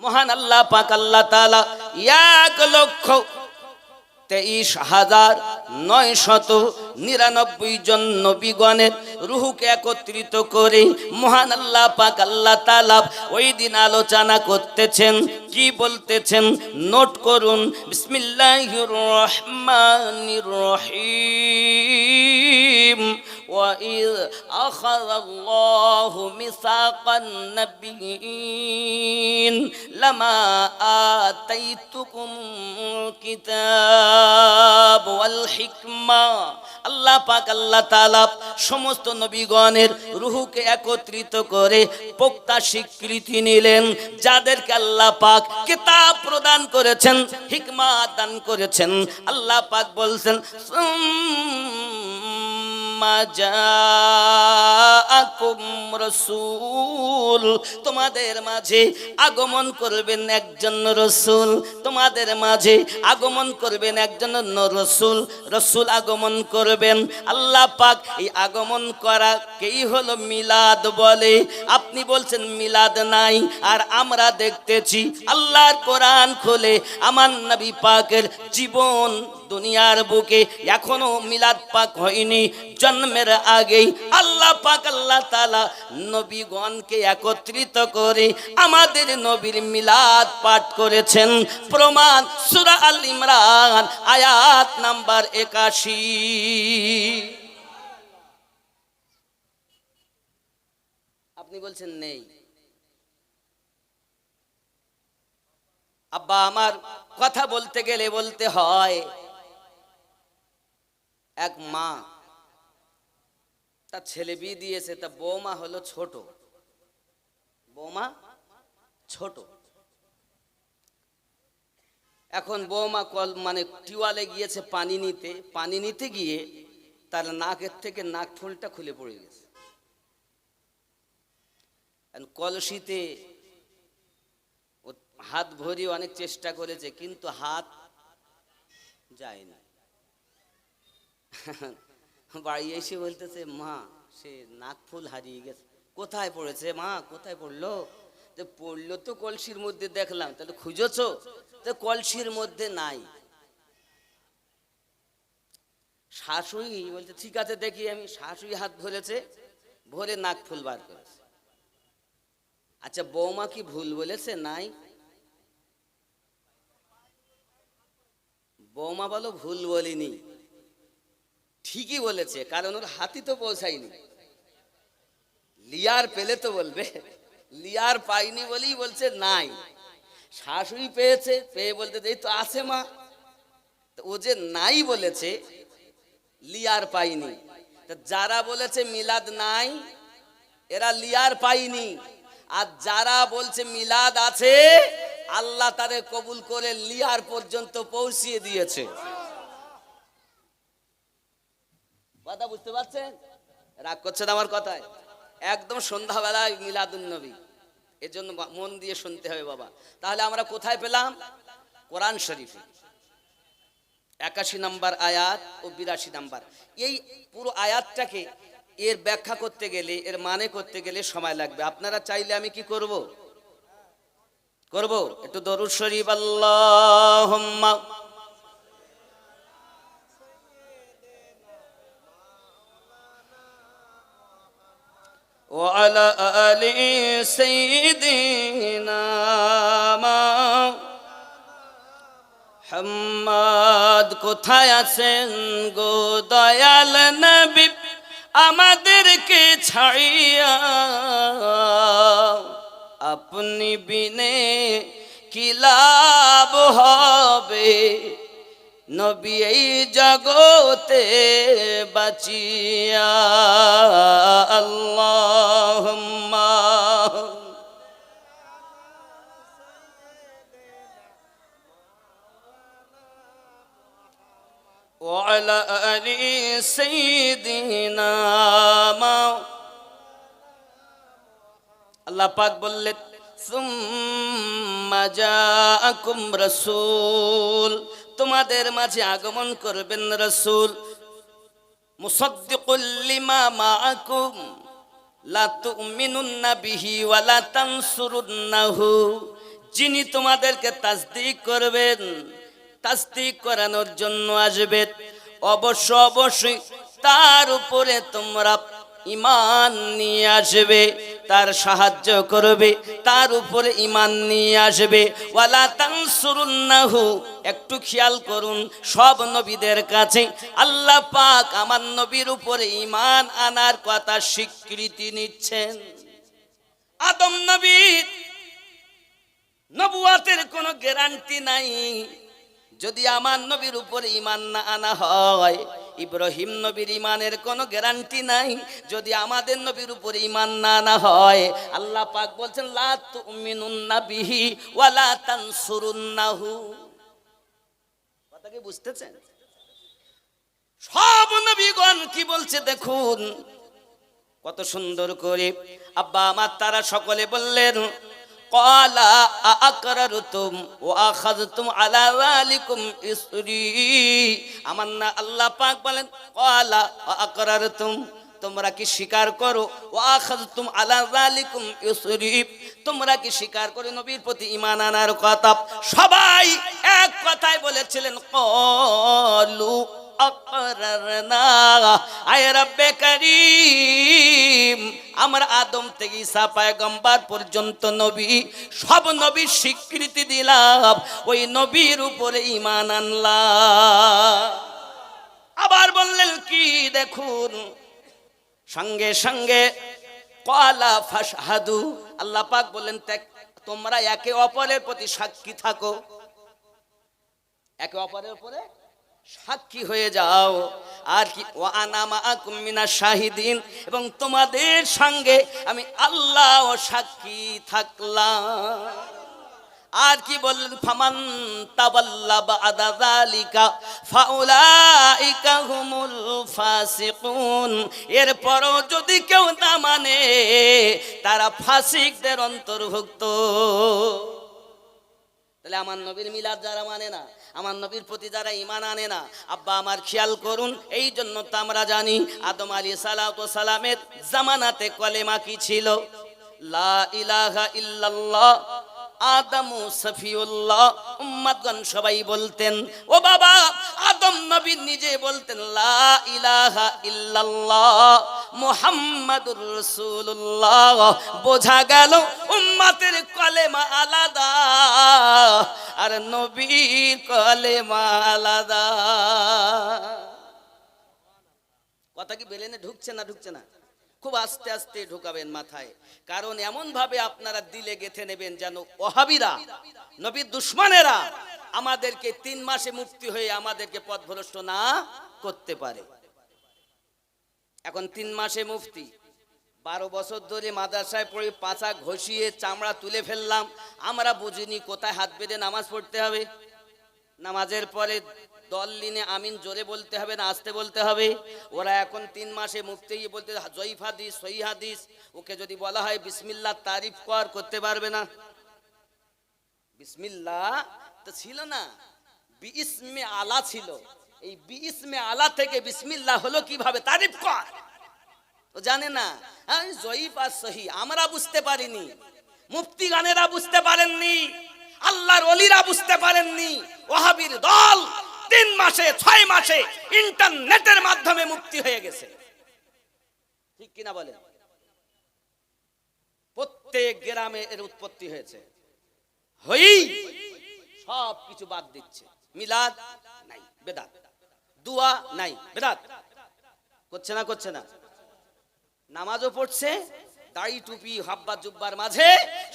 মহান আল্লাহ পাক আল্লাহ তাআলা 1,23,999 জন নবীগণের রূহকে একত্রিত করে মহান আল্লাহ পাক আল্লাহ তাআলা ওই দিন আলোচনা করতেছেন। কি বলতেছেন নোট করুন। বিসমিল্লাহির রহমানির রহিম। وَإِذْ أَخَذَ اللَّهُ مِيثَاقَ النَّبِيِّينَ لَمَا آتَيْتُكُمُ الْكِتَابَ وَالْحِكْمَةَ। আল্লাহ পাক আল্লাহ তাআলা সমস্ত নবীগণের রূহকে একত্রিত করে পোক্তা স্বীকৃতি নিলেন। যাদেরকে আল্লাহ পাক কিতাব প্রদান করেছেন, হিকমত দান করেছেন, আল্লাহ পাক বলছেন জাআকুম রাসূল, তোমাদের মাঝে আগমন করবেন একজন রাসূল, তোমাদের মাঝে আগমন করবেন একজন রাসূল, রাসূল আগমন করবেন। আল্লাহ পাক এই আগমন করাকেই হলো মিলাদ বলে। আপনি বলছেন মিলাদ নাই, আর আমরা দেখতেছি আল্লাহর কোরআন খুলে আমার নবী পাকের জীবন দুনিয়ার বুকে এখনো মিলাদ পাক হয়নি। জন্মের আগেই আল্লাহ পাক আল্লাহ তাআলা নবীগণকে একত্রিত করে আমাদের নবীর মিলাদ পাঠ করেছেন। প্রমাণ সূরা আল ইমরান আয়াত নাম্বার 81। আপনি বলছেন নেই। আব্বা আমার, কথা বলতে গেলে বলতে হয়। এক মা তার ছেলে বিয়ে দিয়েছে, তা বৌমা হলো ছোট, বৌমা ছোট। এখন বৌমা মানে টিওয়ালে গিয়েছে পানি নিতে গিয়ে তার নাকের থেকে নাক ফুলটা খুলে পড়ে গেছে। কলসিতে হাত ভরিয়ে অনেক চেষ্টা করেছে, কিন্তু হাত যায় না। বাড়ি এসে বলতেছে মা, সে নাক ফুল হারিয়ে গেছে। কোথায় পড়েছে মা? কোথায় পড়লো? পড়লো তো কলসির মধ্যে দেখলাম। তাহলে খুঁজেছো? তো কলসির মধ্যে নাই। শাশুড়ি বলছে ঠিক আছে দেখি আমি। শাশুড়ি হাত ভরেছে, ভরে নাক ফুল বার করেছে। আচ্ছা বৌমা কি ভুল বলেছে? নাই। বৌমা বলো ভুল বলিনি, ঠিকই বলেছে, কারণ ওর হাতি তো পৌঁছায়নি। লিয়ার পেলে তো বলবে, লিয়ার পাইনি বলেই বলছে নাই। শাশুড়ি পেয়েছে, পেয়ে বলতে এই তো আছে মা। ও যে নাই বলেছে, লিয়ার পাইনি। যারা বলেছে মিলাদ নাই, এরা লিয়ার পাইনি। আর যারা বলছে মিলাদ আছে, আল্লাহ তাদের কবুল করে লিয়ার পর্যন্ত পৌঁছিয়ে দিয়েছে। কথা বুঝতে পারছেন? রাগ করছেন আমার কথায়? একদম সন্ধ্যাবেলায় মিলাদুন নবী, এর জন্য মন দিয়ে শুনতে হবে বাবা। তাহলে আমরা কোথায় পেলাম? কোরআন শরীফে 81 নম্বর আয়াত ও 82 নম্বর। এই পুরো আয়াতটাকে এর ব্যাখ্যা করতে গেলে, এর মানে করতে গেলে সময় লাগবে। আপনারা চাইলে আমি কি করব? একটু দরুদ শরীফ আল্লাহুম্মা ওয়া আলা আলি সাইয়্যিদিনা মুহাম্মদ। কোথায় আছেন গো দয়াল নবী আমাদেরকে ছাড়িয়া? আপনি বিনে কি লাভ হবে নবী এই জগতে বাঁচিয়া? আল্লাহুম্মা ওয়া আলা আলি সাইয়্যিদিনা। আল্লাহ পাক বললেন সুম্মা জাআকুম রাসূল, তোমাদের মাঝে আগমন করবেন রাসূল, মুসাদ্দিকুল লিমা মাআকুম লা তুমিনুন্না বিহি ওয়া লা তানসুরুন্নাহু, যিনি তোমাদেরকে তাসদীক করবেন, তাসদীক করানোর জন্য আসবেন। অবশ্যই তার উপরে তোমরা ঈমান নিয়ে আসবে, তার সাহায্য করবে, তার উপরে ঈমান নিয়ে আসবে। ওয়ালা তানসুরুন্নাহু, একটু খেয়াল করুন, সব নবীদের কাছে আল্লাহ পাক আমার নবীর উপরে ঈমান আনার কথা স্বীকৃতি নিচ্ছেন। আদম নবীর নবুয়াতের কোনো গ্যারান্টি নাই যদি আমার নবীর উপরে ঈমান না আনা হয়। ইব্রাহিম নবীর ঈমানের কোনো গ্যারান্টি নাই যদি আমাদের নবীর উপরে ঈমান না আনা হয়। আল্লাহ পাক বলছেন লা তুমিনুন্না বিহি ওয়া লা তানসুরুন্নাহু। কথা কি বুঝতেছেন? সব নবীগণ কি বলছে দেখুন কত সুন্দর করে। আব্বা আমার তারা সকলে বললেন ক্বালা আ'আকরারতুম ওয়া আখাযতুম আলা যালিকুম ইসরি। আমার না আল্লাহ পাক বলেন ক্বালা আ'আকরারতুম, তোমরা কি স্বীকার করো, ওয়া আখাযতুম আলা যালিকুম ইসরি, তোমরা কি স্বীকার করে নবীর প্রতি ঈমান আনার কথা? সবাই এক কথায় বলেছিলেন ক্বালু আকরারনা। আয় রব্বে করিম, আমরা আদম থেকে ঈসা পয়গম্বর পর্যন্ত নবী, সব নবীর স্বীকৃতি দিলাম, ওই নবীর উপরে ঈমান আনলাম। আবার বললেন কি দেখুন, সঙ্গে সঙ্গে ক্বালা ফাশহাদু, আল্লাহ পাক বললেন তোমরা একে অপরের প্রতি সাক্ষী থাকো, একে অপরের উপরে সাক্ষী হয়ে যাও। আর কি ওয়া আনা মাআকুম মিনাশ শাহিদিন, এবং তোমাদের সঙ্গে আমি আল্লাহ সাক্ষী থাকলাম। আর কি বললেন ফামান তাওয়াল্লা বাদা যালিকা ফাউলাইকা হুমুল ফাসিকুন, এরপরও যদি কেউ না মানে তারা ফাসিকদের অন্তর্ভুক্ত। তাহলে আমার নবীর মিলাদ যারা মানে না, আমার নবীর প্রতি যারা ঈমান আনে না, আব্বা আমার খেয়াল করুন, এই জন্য তো আমরা জানি আদম আলাইহিস সালামের জামানাতে কলেমা কি ছিল? লা ইলাহা ইল্লাল্লাহ। আদমু সফিউল্লাহ, উম্মতগণ সবাই বলতেন। ও বাবা, আদম নবী নিজে বলতেন লা ইলাহা ইল্লাল্লাহ মুহাম্মাদুর রাসূলুল্লাহ। বোঝা গেল উম্মতের কলেমা আলাদা আর নবীর কলেমা আলাদা। কথা কি বেলেনে ঢুকছে না? খুব আস্তে আস্তে ঢুকাবেন মাথায়, কারণ এমন ভাবে আপনারা দিলে গেঁথে নেবেন যেন ওহাবিরা, নবীর দুশমনেরা আমাদেরকে 3 মাসে মুক্তি হয়ে আমাদেরকে পথভ্রষ্ট না করতে পারে। এখন 3 মাসে মুফতি, 12 বছর ধরে মাদ্রাসায় পড়ে পাছা ঘষিয়ে চামড়া তুলে ফেললাম, আমরা বুঝিনি কোথায় হাত বেঁধে নামাজ পড়তে হবে, নামাজের পরে দল লিনে আমিন জোরে বলতে হবে না আস্তে বলতে হবে। ওরা এখন 3 মাসে মুফতি বলতে জয়ীফ হাদিস সহিহ হাদিস, ওকে যদি বলা হয় বিসমিল্লাহ তারিফ করতে পারবে না। বিসমিল্লাহ তো ছিল না, বিইসমে আলা ছিল, এই বিইসমে আলা থেকে বিসমিল্লাহ হলো কিভাবে, তারিফ কর তো জানে না। জয়ীফ আর সহি আমরা বুঝতে পারিনি, মুফতি গানেরা বুঝতে পারেননি, আল্লাহর ওলিরা বুঝতে পারেননি, ওহাবির দল 3 মাসে 6 মাসে ইন্টারনেটের মাধ্যমে মুক্তি হয়ে গেছে, ঠিক কিনা বলেন? প্রত্যেক গ্রামে এর উৎপত্তি হয়েছে, হই সব কিছু বাদ দিচ্ছে, মিলাদ নাই বেদাত, দুয়া নাই বেদাত, করছে না, নামাজও পড়ছে, দাড়ি টুপি হাব্বা জুব্বার মাঝে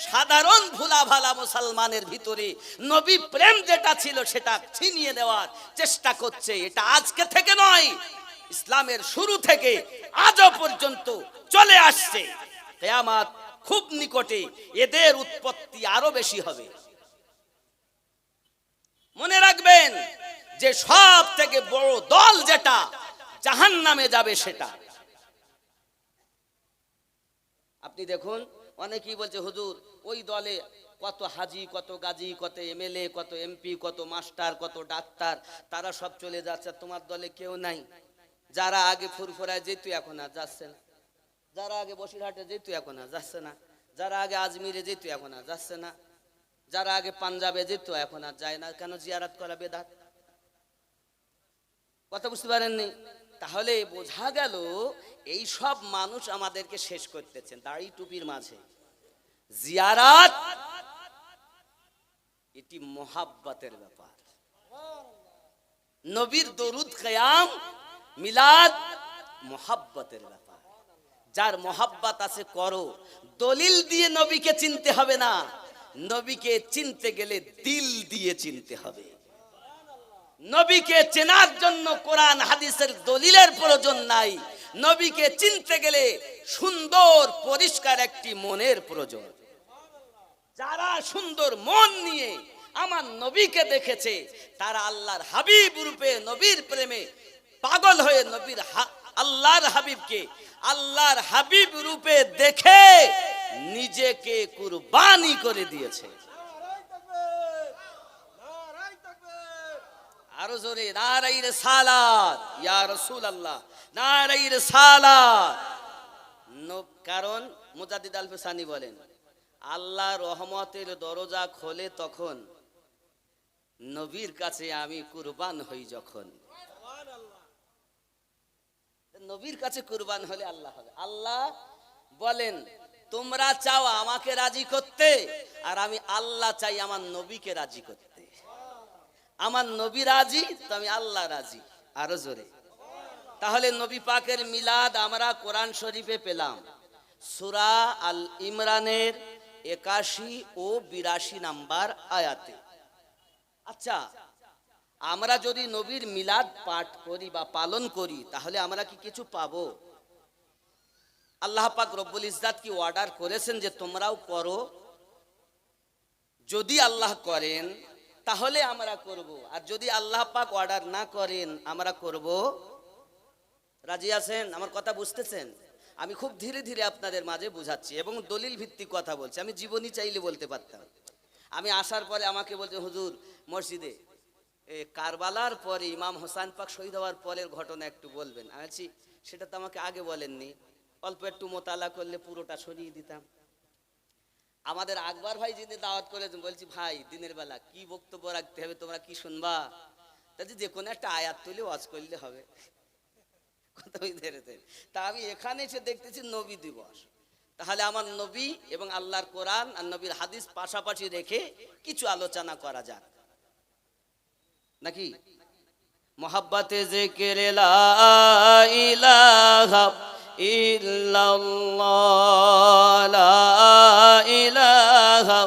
সাধারণ ভুলা ভালা মুসলমানের ভিতরে নবী প্রেম যেটা ছিল সেটা ছিনিয়ে দেওয়ার চেষ্টা করছে। এটা আজকে থেকে নয়, ইসলামের শুরু থেকে আজও পর্যন্ত চলে আসছে। কিয়ামত খুব নিকটে, এদের উৎপত্তি আরো বেশি হবে। মনে রাখবেন যে সব থেকে বড় দল যেটা জাহান্নামে যাবে সেটা। আপনি দেখুন অনেকেই বলছে হুজুর ওই দলে কত হাজি, কত গাজী, কত এমএলএ, কত এমপি, কত মাস্টার, কত ডাক্তার, তারা সব চলে যাচ্ছে, তোমার দলে কেউ নাই। যারা আগে ফুরফুরায় যেত এখন আর যাচ্ছে না, যারা আগে বসিরহাটে যেত এখন আর যাচ্ছে না, যারা আগে আজমিরে যেত এখন আর যাচ্ছে না, যারা আগে পাঞ্জাবে যেত এখন আর যায় না। কেন? জিয়ারত করা বেদাত। কথা বুঝতে পারেননি? তাহলে বোঝা গেল এই সব মানুষ আমাদেরকে শেষ করতেছেন দাড়ি টুপির মাঝে। জিয়ারত এটি মোহাব্বতের ব্যাপার, নবীর দরুদ কিয়াম মিলাদ মোহাব্বতের ব্যাপার। যার মোহাব্বত আছে করো, দলিল দিয়ে নবীকে চিনতে হবে না, নবীকে চিনতে গেলে দিল দিয়ে চিনতে হবে। নবীকে চেনার জন্য কোরআন হাদিসের দলিলের প্রয়োজন নাই, নবীকে চিনতে গেলে সুন্দর পরিষ্কার একটি মনের প্রয়োজন। যারা সুন্দর মন নিয়ে আমার নবীকে দেখেছে তারা আল্লাহর হাবিব রূপে নবীর প্রেমে পাগল হয়ে নবীর আল্লাহর হাবিবকে আল্লাহর হাবিব রূপে দেখে নিজেকে কুরবানি করে দিয়েছে। আরো জোরে নারায়ে রিসালাত ইয়া রাসূলুল্লাহ, নারায়ে রিসালাত। কারণ মুজাদ্দিদ আল ফিসানি বলেন আল্লাহ রহমতের দরজা খোলে তখন, নবীর কাছে আমি কুরবান হই যখন। নবীর কাছে কুরবান হলে আল্লাহ হবে। আল্লাহ বলেন তোমরা চাও আমাকে রাজি করতে, আর আমি আল্লাহ চাই আমার নবীকে রাজি করতে। আমার নবী রাজি তো আমি আল্লাহ রাজি। আরো জোরে। তাহলে নবী পাকের মিলাদ আমরা কোরআন শরীফে পেলাম সূরা আল ইমরানের 81 ও 82 নাম্বার আয়াতে। আচ্ছা, আমরা যদি নবীর মিলাদ পাঠ করি বা পালন করি তাহলে আমরা কি কিছু পাবো? আল্লাহ পাক রব্বুল ইজ্জাত কি অর্ডার করেছেন যে তোমরাও করো? যদি আল্লাহ করেন তাহলে আমরা করব, আর যদি আল্লাহ পাক অর্ডার না করেন আমরা করব। রাজি আছেন? আমার কথা বুঝতেছেন? আমি খুব ধীরে ধীরে আপনাদের মাঝে বুঝাচ্ছি এবং দলিল ভিত্তিক কথা বলছি। আমি জীবনী চাইলে বলতে পারতাম। আমি আসার পরে আমাকে বলছে হুজুর মসজিদে কারবালার পরে ইমাম হোসেন পাক শহীদ হওয়ার পরের ঘটনা একটু বলবেন। আমি বলছি সেটা তো আমাকে আগে বলেননি, অল্প একটু মোতালা করলে পুরোটা সরিয়ে দিতাম। আমাদের আকবর ভাই যিনি দাওয়াত করেছেন, বলছি ভাই দিনের বেলা কি বক্তব্য রাখতে হবে, তোমরা কি শুনবা? তাহলে যে কোনো একটা আয়াত তুলে ওয়াজ করলে হবে। তা আমি এখানে এসে দেখতেছি নবী দিবস, তাহলে আমার নবী এবং আল্লাহর কোরআন আর নবীর হাদিস পাশাপাশি রেখে কিছু আলোচনা করা যাক নাকি? মোহাব্বতে জিকির লা ইলাহা ইল্লাল্লাহ লা ইলাহা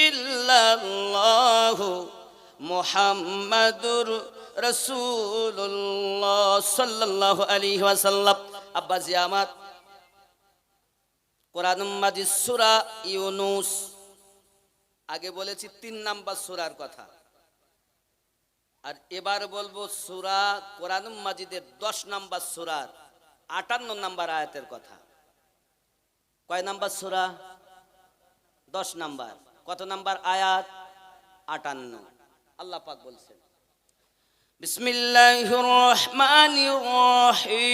ইল্লাল্লাহ মুহাম্মাদুর রাসূলুল্লাহ সাল্লাল্লাহু আলাইহি ওয়াসাল্লাম। আব্বাজি আমার, কোরআন মাজিদ সূরা ইউনূস, আগে বলেছি 3 নাম্বার সূরার কথা, আর এবার বলবো সূরা কোরআন মাজিদের 10 নাম্বার সূরার 58 নাম্বার আয়াতের কথা। কয় নাম্বার সূরা? 10 নাম্বার। কত নাম্বার আয়াত? 58। আল্লাহ পাক বলছেন, বিসমিল্লাহির রহমানির রহিম,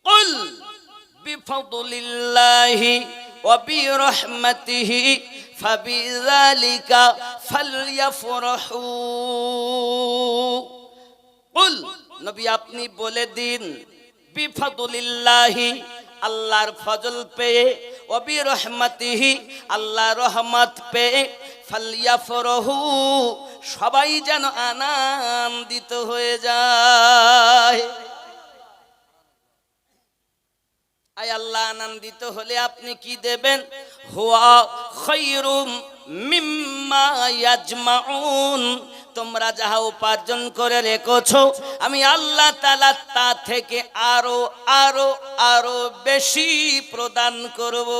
কুল বিফাদলিল্লাহি ওয়া বিরহমাতিহি ফাবিযালিকা ফালইফরাহু। কুল, নবী আপনি বলে দিন, বিফাদলিল্লাহি, আল্লাহর ফজল পেয়ে, ওয়া বিরহমাতিহি, আল্লাহর রহমত পেয়ে, ফালইফরাহু, সবাই যেন আনন্দিত হয়ে যায়। আয় আল্লাহ আনন্দিত হলে আপনি কি দেবেন? হুয়া খায়রুম মিম্মা ইয়াজমাউন, তোমরা যাহা উপার্জন করে রেখেছো আমি আল্লাহ তাআলা তা থেকে আরো আরো আরো বেশি প্রদান করব।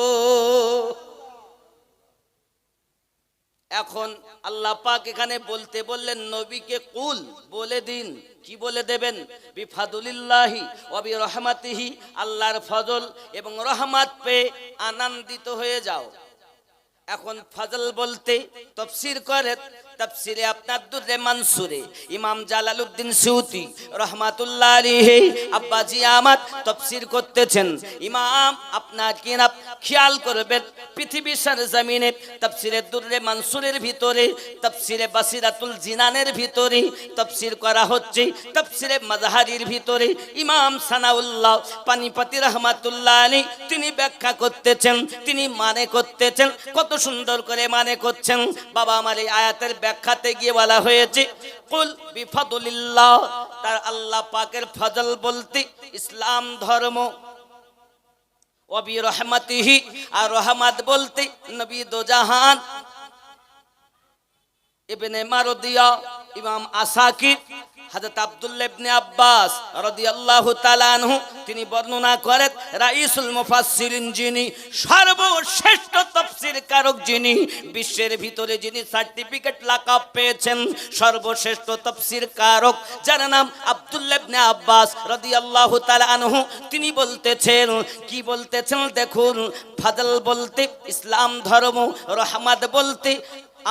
এখন আল্লাহ পাক এখানে বলতে বললেন নবীকে কুল বলে দিন, কি বলে দেবেন? বিফাদুলিল্লাহি ওয়া বিরহমাতিহি, আল্লাহর ফজল এবং রহমত পেয়ে আনন্দিত হয়ে যাও। এখন ফজল বলতে তাফসীর করে, তাফসীরে আপনার দুররে মানসুরে ইমাম জালালউদ্দিন সুয়ুতী রাহমাতুল্লাহ আলাইহি আব্বাজি আমার তাফসীর করতেছেন। ইমাম আপনার কিনা খেয়াল করবেন, পৃথিবীর সরজমিনে তাফসীরে দুররে মানসুরের ভিতরে, তাফসীরে বাসিরাতুল জিনানের ভিতরে তাফসীর করা হচ্ছে, তাফসীরে মাজহারির ভিতরে ইমাম সানাউল্লাহ পানিপতি রাহমাতুল্লাহ আলাইহি তিনি ব্যাখ্যা করতেছেন, তিনি মানে করতেছেন, কত সুন্দর করে মানে করছেন। বাবা আমার এই আয়াতের ব্যাখ্যাতে গিয়ে বলা হয়েছে কুল বিফাদলিল্লাহ, তার আল্লাহ পাকের ফজল বলতে ইসলাম ধর্ম, ওয়া বিরহমাতিহি, আর রহমত বলতে নবী দো জাহান। ইবনে মারদিয়া, ইমাম আসাকির, হযরত আব্দুল্লাহ ইবনে আব্বাস রাদিয়াল্লাহু তাআলা আনহু তিনি বর্ণনা করেন, রাইসুল মুফাসসিরিন, যিনি সর্বশ্রেষ্ঠ তাফসীর কারক, যিনি বিশ্বের ভিতরে যিনি সার্টিফিকেট লাকাব পেয়েছেন সর্বশ্রেষ্ঠ তাফসীর কারক, যার নাম আব্দুল্লাহ ইবনে আব্বাস রাদিয়াল্লাহু তাআলা আনহু, তিনি বলতেছেন, কি বলতেছেন দেখুন, ফাদল বলতে ইসলাম ধর্ম, রহমত বলতে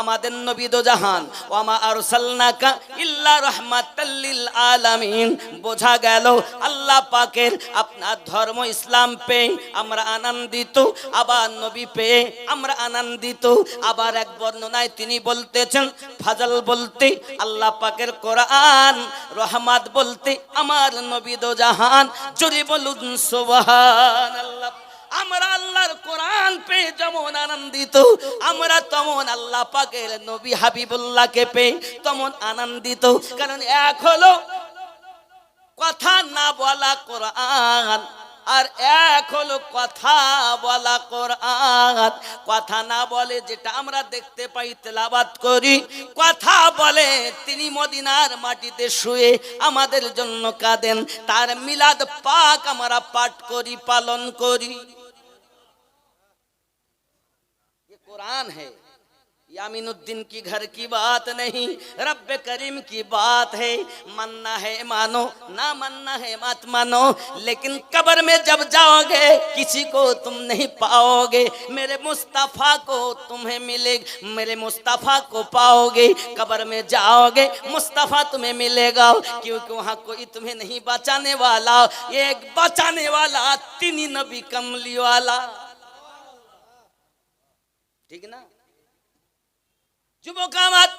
আমাদের নবী দো জাহান, ওয়া মা আরসালনাকা ইল্লা রাহমাতাল লিল আলামিন। বোঝা গেল আল্লাহ পাকের আপনার ধর্ম ইসলাম পেয়ে আমরা আনন্দিত, আবার নবী পেয়ে আমরা আনন্দিত। আবার এক বর্ণনায় তিনি বলতেছেন ফাজল বলতে আল্লাহ পাকের কোরআন, রহমত বলতে আমার নবী দো জাহান। জোরে বলুন সুবহানাল্লাহ। আমরা আল্লাহর কোরআন পেয়ে যেমন আনন্দিত, আমরা তেমন আল্লাহ পাকের নবী হাবিবুল্লাহকে পেয়ে তেমন আনন্দিত। কারণ এক হলো কথা না বলা কোরআন, আর এক হলো কথা বলা কোরআন। কথা না বলে যেটা আমরা দেখতে পাই, তেলাওয়াত করি, কথা বলে তিনি মদিনার মাটিতে শুয়ে আমাদের জন্য কাঁদেন, তার মিলাদ পাক আমরা পাঠ করি, পালন করি। कुरान है, यामीनुद्दीन की घर की बात नहीं, रब करीम की बात है। मानना है मानो, ना मानना है मत मानो, लेकिन कब्र में जब जाओगे किसी को तुम नहीं पाओगे, मेरे मुस्तफ़ा को तुम्हें मिलेगा, मेरे मुस्तफ़ा को पाओगे। कब्र में जाओगे मुस्तफ़ा तुम्हें मिलेगा, क्योंकि वहाँ कोई तुम्हें नहीं बचाने वाला, एक बचाने वाला तीनी नबी कमली वाला। ঠিক না? যুবক আমার,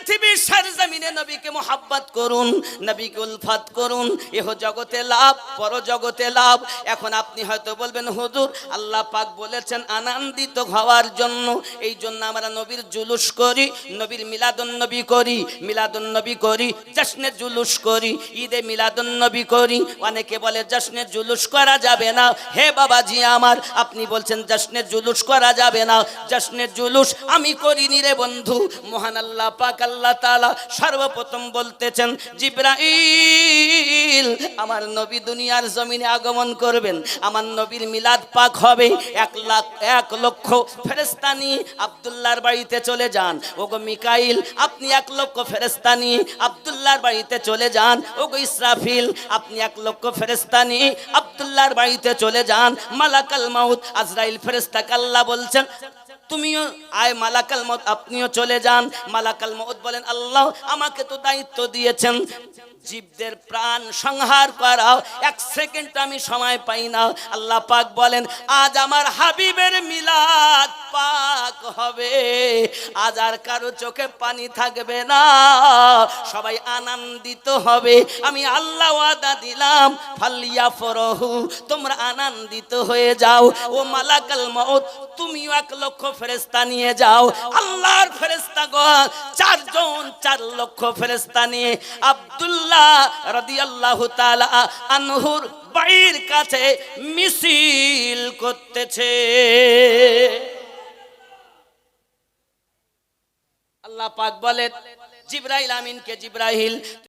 পৃথিবীর সরজমিনে নবীকে মোহাব্বত করুন, নবীকে উলফাত করুন, এহ জগতে লাভ পর জগতে লাভ। এখন আপনি হয়তো বলবেন হুজুর আল্লাহ পাক বলেছেন আনন্দিত হওয়ার জন্য, এই জন্য আমরা নবীর জুলুস করি, নবীর মিলাদুন নবী করি, মিলাদুন নবী করি, জশ্নে জুলুস করি, ঈদে মিলাদুন নবী করি। অনেকে বলে জশ্নে জুলুস করা যাবে না। হে বাবাজি আমার, আপনি বলছেন জশ্নে জুলুস করা যাবে না, জশ্নে জুলুস আমি করিনি রে বন্ধু। মহান আল্লাহ পাক আল্লাহ তাআলা সর্বপ্রথম বলতেছেন জিবরাইল আমার নবী দুনিয়ার জমিনে আগমন করবেন, আমার নবীর মিলাদ পাক হবে, 1,00,000 ফেরেশতা নিয়ে আব্দুল্লাহর বাড়িতে চলে যান। ওগো মিকাইল আপনি 1,00,000 ফেরেশতা নিয়ে আব্দুল্লাহর বাড়িতে চলে যান। ওগো ইসরাফিল আপনি 1,00,000 ফেরেশতা নিয়ে আব্দুল্লাহর বাড়িতে চলে যান। মালাকাল মাউত আজরাইল ফেরেশতাকে আল্লাহ বলছেন তুমিও আয় মালাকাল মউত আপনিও চলে যান। মালাকাল মউত বলেন আল্লাহ আমাকে তো দায়িত্ব দিয়েছেন জীবদের প্রাণ সংহার করাও, 1 সেকেন্ড আমি সময় পাই না। আল্লাহ পাক বলেন আজ আমার হাবিবের মিলাদ পাক হবে, আজ আর কারো চোখে পানি থাকবে না, সবাই আনন্দিত হবে। আমি আল্লাহ ওয়াদা দিলাম ফালিয়াফরাহু তোমরা আনন্দিত হয়ে যাও। ও মালাকাল মউত তুমিও 1,00,000 ফেরেশতা নিয়ে যাও। আল্লাহর ফেরেশতাগণ 4 জন 4,00,000 ফেরেশতা নিয়ে আব্দুল্লাহ রাদিয়াল্লাহু তাআলা আনহুর বাড়ির কাছে মিছিল করতেছে। আল্লাহ পাক বলেন জিবরাইল আমিনকে জিবরাইল